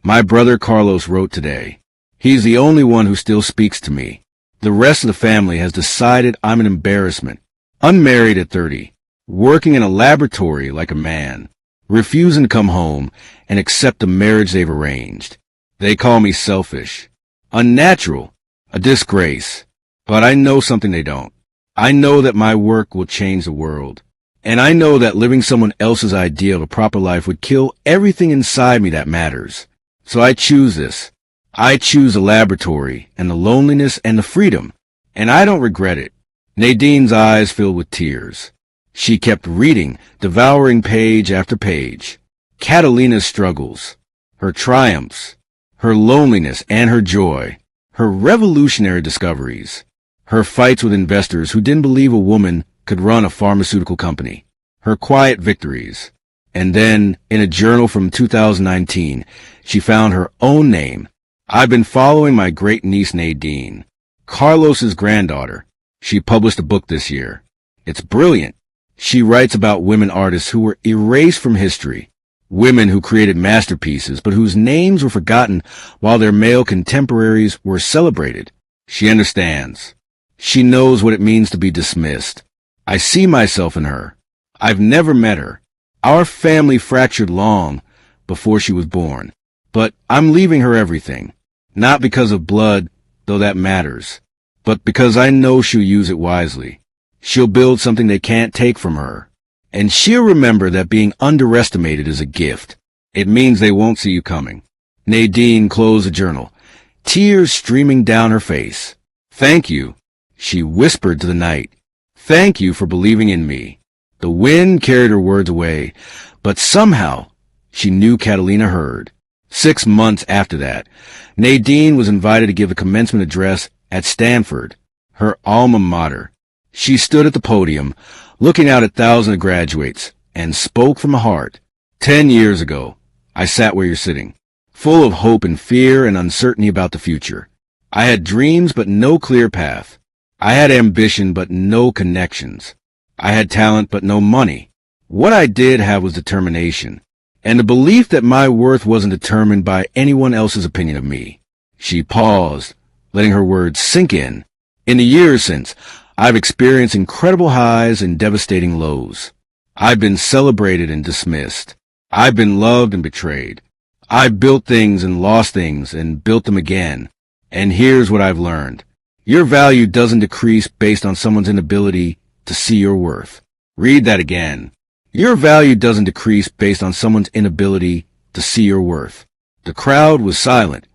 "My brother Carlos wrote today. He's the only one who still speaks to me. The rest of the family has decided I'm an embarrassment. Unmarried at 30, working in a laboratory like a man, refusing to come home and accept the marriage they've arranged. They call me selfish, unnatural, a disgrace. But I know something they don't. I know that my work will change the world. And I know that living someone else's idea of a proper life would kill everything inside me that matters. So I choose this. I choose the laboratory and the loneliness and the freedom, and I don't regret it. Nadine's eyes filled with tears. She kept reading, devouring page after page. Catalina's struggles, her triumphs, her loneliness and her joy, her revolutionary discoveries, her fights with investors who didn't believe a woman could run a pharmaceutical company, her quiet victories. And then, in a journal from 2019, she found her own name. I've been following my great-niece Nadine, Carlos's granddaughter. She published a book this year. It's brilliant. She writes about women artists who were erased from history, women who created masterpieces but whose names were forgotten while their male contemporaries were celebrated. She understands. She knows what it means to be dismissed. I see myself in her. I've never met her. Our family fractured long before she was born, but I'm leaving her everything, not because of blood, though that matters, but because I know she'll use it wisely. She'll build something they can't take from her, and she'll remember that being underestimated is a gift. It means they won't see you coming. Nadine closed the journal, tears streaming down her face. Thank you, she whispered to the night. Thank you for believing in me. The wind carried her words away, but somehow she knew Catalina heard. 6 months after that, Nadine was invited to give a commencement address at Stanford, her alma mater. She stood at the podium, looking out at thousands of graduates, and spoke from the heart. 10 years ago, I sat where you're sitting, full of hope and fear and uncertainty about the future. I had dreams but no clear path. I had ambition but no connections. I had talent but no money. What I did have was determination, and the belief that my worth wasn't determined by anyone else's opinion of me. She paused, letting her words sink in. In the years since, I've experienced incredible highs and devastating lows. I've been celebrated and dismissed. I've been loved and betrayed. I've built things and lost things and built them again. And here's what I've learned. Your value doesn't decrease based on someone's inability to see your worth. Read that again. Your value doesn't decrease based on someone's inability to see your worth. The crowd was silent,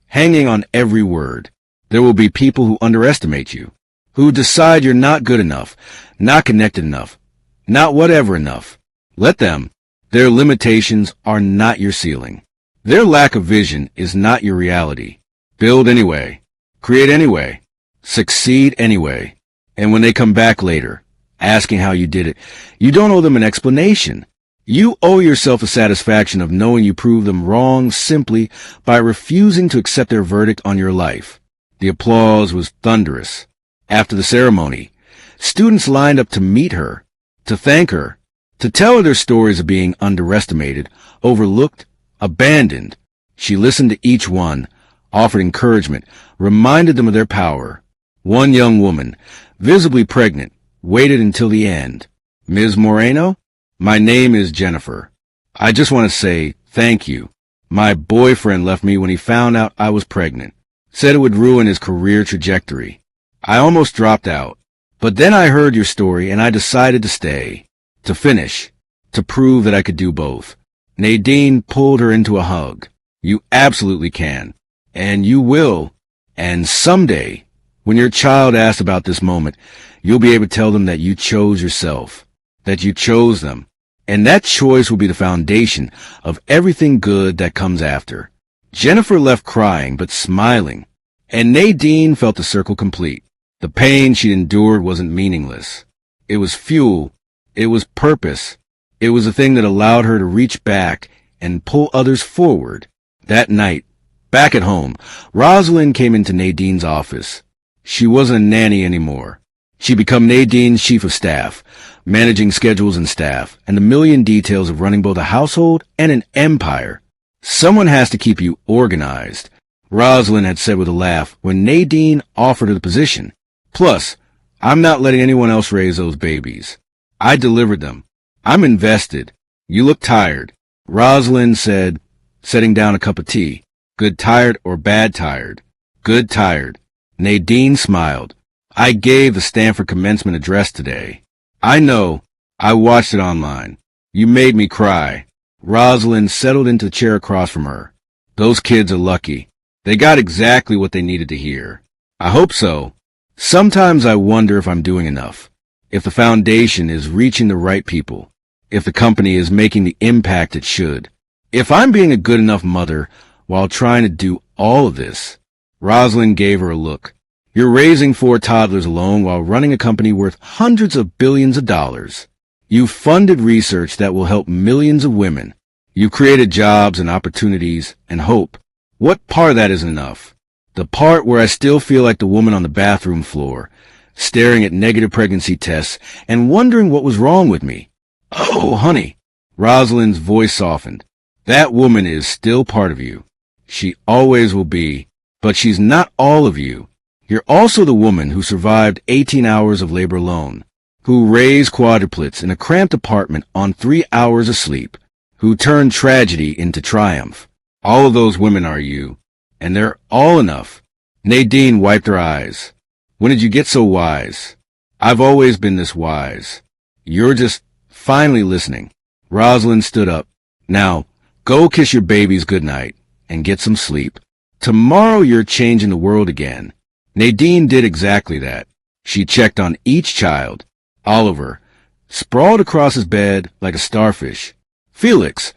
hanging on every word. There will be people who underestimate you, who decide you're not good enough, not connected enough, not whatever enough. Let them. Their limitations are not your ceiling. Their lack of vision is not your reality. Build anyway. Create anyway. Succeed anyway. And when they come back later, asking how you did it, you don't owe them an explanation. You owe yourself a satisfaction of knowing you proved them wrong simply by refusing to accept their verdict on your life. The applause was thunderous. After the ceremony, students lined up to meet her, to thank her, to tell her their stories of being underestimated, overlooked, abandoned. She listened to each one, offered encouragement, reminded them of their power. One young woman, visibly pregnant, waited until the end. Ms. Moreno, my name is Jennifer. I just want to say thank you. My boyfriend left me when he found out I was pregnant. Said it would ruin his career trajectory. I almost dropped out. But then I heard your story and I decided to stay. To finish. To prove that I could do both. Nadine pulled her into a hug. You absolutely can. And you will. And someday, when your child asks about this moment, you'll be able to tell them that you chose yourself, that you chose them, and that choice will be the foundation of everything good that comes after. Jennifer left crying but smiling, and Nadine felt the circle complete. The pain she'd endured wasn't meaningless. It was fuel. It was purpose. It was a thing that allowed her to reach back and pull others forward. That night, back at home, Rosalind came into Nadine's office. She wasn't a nanny anymore. She'd become Nadine's chief of staff, managing schedules and staff, and the million details of running both a household and an empire. Someone has to keep you organized, Rosalind had said with a laugh when Nadine offered her the position. Plus, I'm not letting anyone else raise those babies. I delivered them. I'm invested. You look tired, Rosalind said, setting down a cup of tea. Good tired or bad tired? Good tired. Nadine smiled. I gave the Stanford commencement address today. I know. I watched it online. You made me cry. Rosalind settled into the chair across from her. Those kids are lucky. They got exactly what they needed to hear. I hope so. Sometimes I wonder if I'm doing enough. If the foundation is reaching the right people. If the company is making the impact it should. If I'm being a good enough mother while trying to do all of this. Rosalind gave her a look. You're raising 4 toddlers alone while running a company worth hundreds of billions of dollars. You've funded research that will help millions of women. You've created jobs and opportunities and hope. What part of that isn't enough? The part where I still feel like the woman on the bathroom floor, staring at negative pregnancy tests and wondering what was wrong with me. Oh, honey. Rosalind's voice softened. That woman is still part of you. She always will be, but she's not all of you. You're also the woman who survived 18 hours of labor alone, who raised quadruplets in a cramped apartment on 3 hours of sleep, who turned tragedy into triumph. All of those women are you, and they're all enough. Nadine wiped her eyes. When did you get so wise? I've always been this wise. You're just finally listening. Rosalind stood up. Now, go kiss your babies goodnight and get some sleep. Tomorrow you're changing the world again. Nadine did exactly that. She checked on each child. Oliver, sprawled across his bed like a starfish. Felix,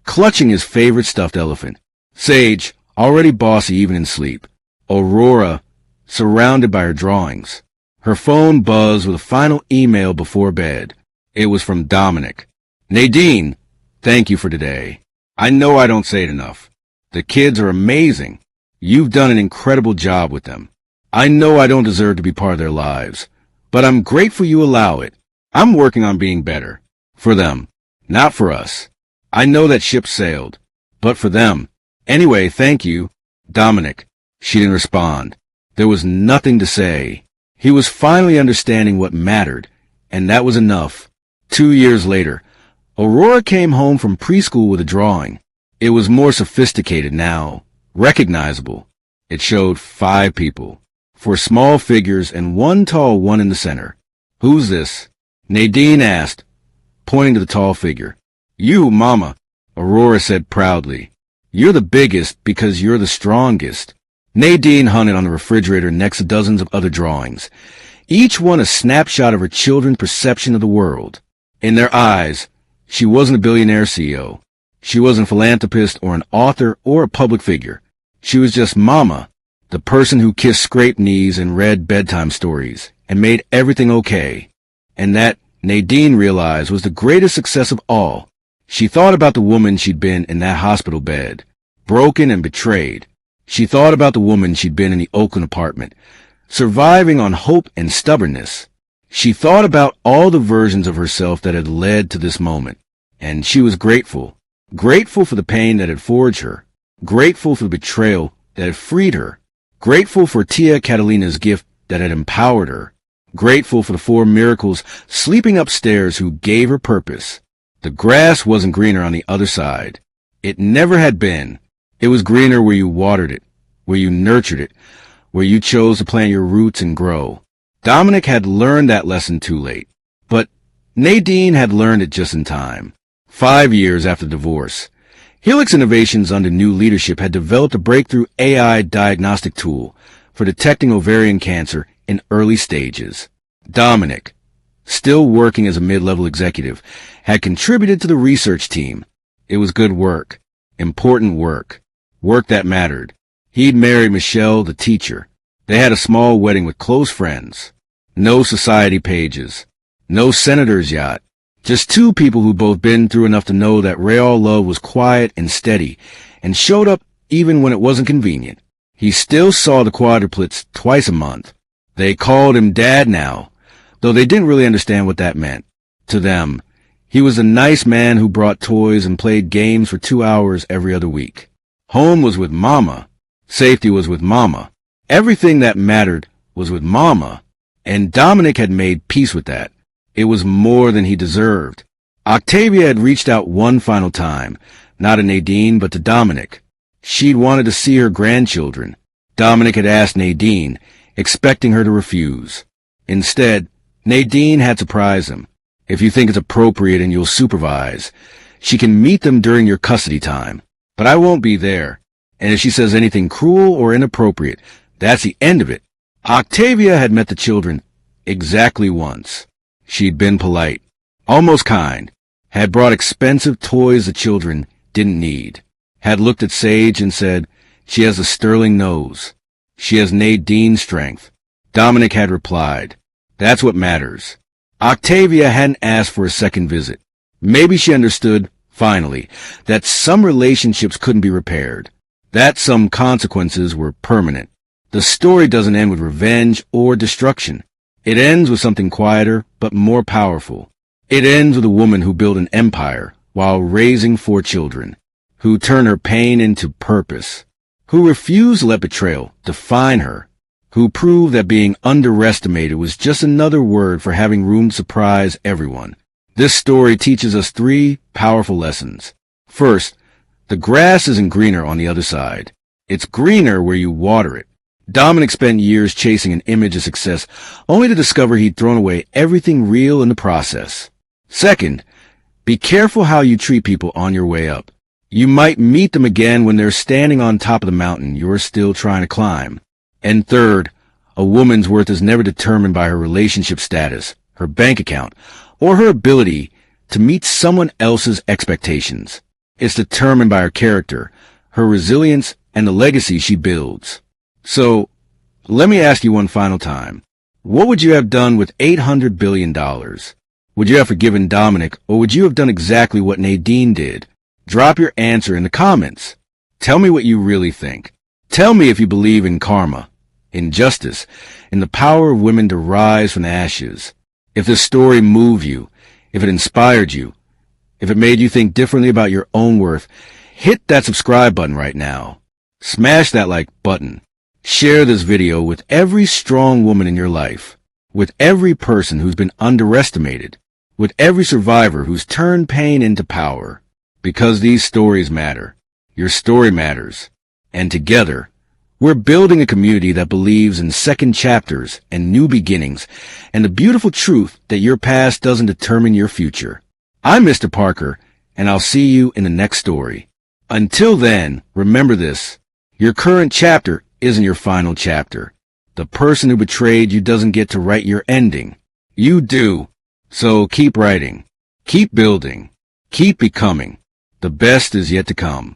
clutching his favorite stuffed elephant. Sage, already bossy even in sleep. Aurora, surrounded by her drawings. Her phone buzzed with a final email before bed. It was from Dominic. Nadine, thank you for today. I know I don't say it enough. The kids are amazing. You've done an incredible job with them. I know I don't deserve to be part of their lives, but I'm grateful you allow it. I'm working on being better. For them, not for us. I know that ship sailed, but for them. Anyway, thank you. Dominic. She didn't respond. There was nothing to say. He was finally understanding what mattered, and that was enough. 2 years later, Aurora came home from preschool with a drawing. It was more sophisticated now, recognizable. It showed 5 people, 4 small figures and 1 tall one in the center. Who's this? Nadine asked, pointing to the tall figure. You, Mama, Aurora said proudly. You're the biggest because you're the strongest. Nadine hunted on the refrigerator next to dozens of other drawings, each one a snapshot of her children's perception of the world. In their eyes, she wasn't a billionaire CEO. She wasn't a philanthropist or an author or a public figure. She was just Mama, the person who kissed scraped knees and read bedtime stories and made everything okay. And that, Nadine realized, was the greatest success of all. She thought about the woman she'd been in that hospital bed, broken and betrayed. She thought about the woman she'd been in the Oakland apartment, surviving on hope and stubbornness. She thought about all the versions of herself that had led to this moment, and she was grateful. Grateful for the pain that had forged her, grateful for the betrayal that had freed her, grateful for Tia Catalina's gift that had empowered her, grateful for the 4 miracles sleeping upstairs who gave her purpose. The grass wasn't greener on the other side. It never had been. It was greener where you watered it, where you nurtured it, where you chose to plant your roots and grow. Dominic had learned that lesson too late, but Nadine had learned it just in time. 5 years after the divorce, Helix Innovations under new leadership had developed a breakthrough AI diagnostic tool for detecting ovarian cancer in early stages. Dominic, still working as a mid-level executive, had contributed to the research team. It was good work, important work, work that mattered. He'd married Michelle, the teacher. They had a small wedding with close friends. No society pages. No senator's yacht. Just 2 people who'd both been through enough to know that real love was quiet and steady and showed up even when it wasn't convenient. He still saw the quadruplets twice a month. They called him Dad now, though they didn't really understand what that meant. To them, he was a nice man who brought toys and played games for 2 hours every other week. Home was with Mama. Safety was with Mama. Everything that mattered was with Mama. And Dominic had made peace with that. It was more than he deserved. Octavia had reached out one final time, not to Nadine, but to Dominic. She'd wanted to see her grandchildren. Dominic had asked Nadine, expecting her to refuse. Instead, Nadine had surprised him. If you think it's appropriate and you'll supervise, she can meet them during your custody time. But I won't be there. And if she says anything cruel or inappropriate, that's the end of it. Octavia had met the children exactly once. She'd been polite, almost kind, had brought expensive toys the children didn't need, had looked at Sage and said, "She has a sterling nose. She has Nadine's strength." Dominic had replied, "That's what matters." Octavia hadn't asked for a second visit. Maybe she understood, finally, that some relationships couldn't be repaired, that some consequences were permanent. The story doesn't end with revenge or destruction. It ends with something quieter, but more powerful. It ends with a woman who built an empire while raising 4 children, who turned her pain into purpose, who refused to let betrayal define her, who proved that being underestimated was just another word for having room to surprise everyone. This story teaches us 3 powerful lessons. First, the grass isn't greener on the other side. It's greener where you water it. Dominic spent years chasing an image of success, only to discover he'd thrown away everything real in the process. Second, be careful how you treat people on your way up. You might meet them again when they're standing on top of the mountain you're still trying to climb. And third, a woman's worth is never determined by her relationship status, her bank account, or her ability to meet someone else's expectations. It's determined by her character, her resilience, and the legacy she builds. So, let me ask you one final time. What would you have done with $800 billion? Would you have forgiven Dominic, or would you have done exactly what Nadine did? Drop your answer in the comments. Tell me what you really think. Tell me if you believe in karma, in justice, in the power of women to rise from the ashes. If this story moved you, if it inspired you, if it made you think differently about your own worth, hit that subscribe button right now. Smash that like button. Share this video with every strong woman in your life, with every person who's been underestimated, with every survivor who's turned pain into power. Because these stories matter. Your story matters. And together, we're building a community that believes in second chapters and new beginnings, and the beautiful truth that your past doesn't determine your future. I'm Mr. Parker, and I'll see you in the next story. Until then, remember this. Your current chapter isn't your final chapter. The person who betrayed you doesn't get to write your ending. You do. So keep writing. Keep building. Keep becoming. The best is yet to come.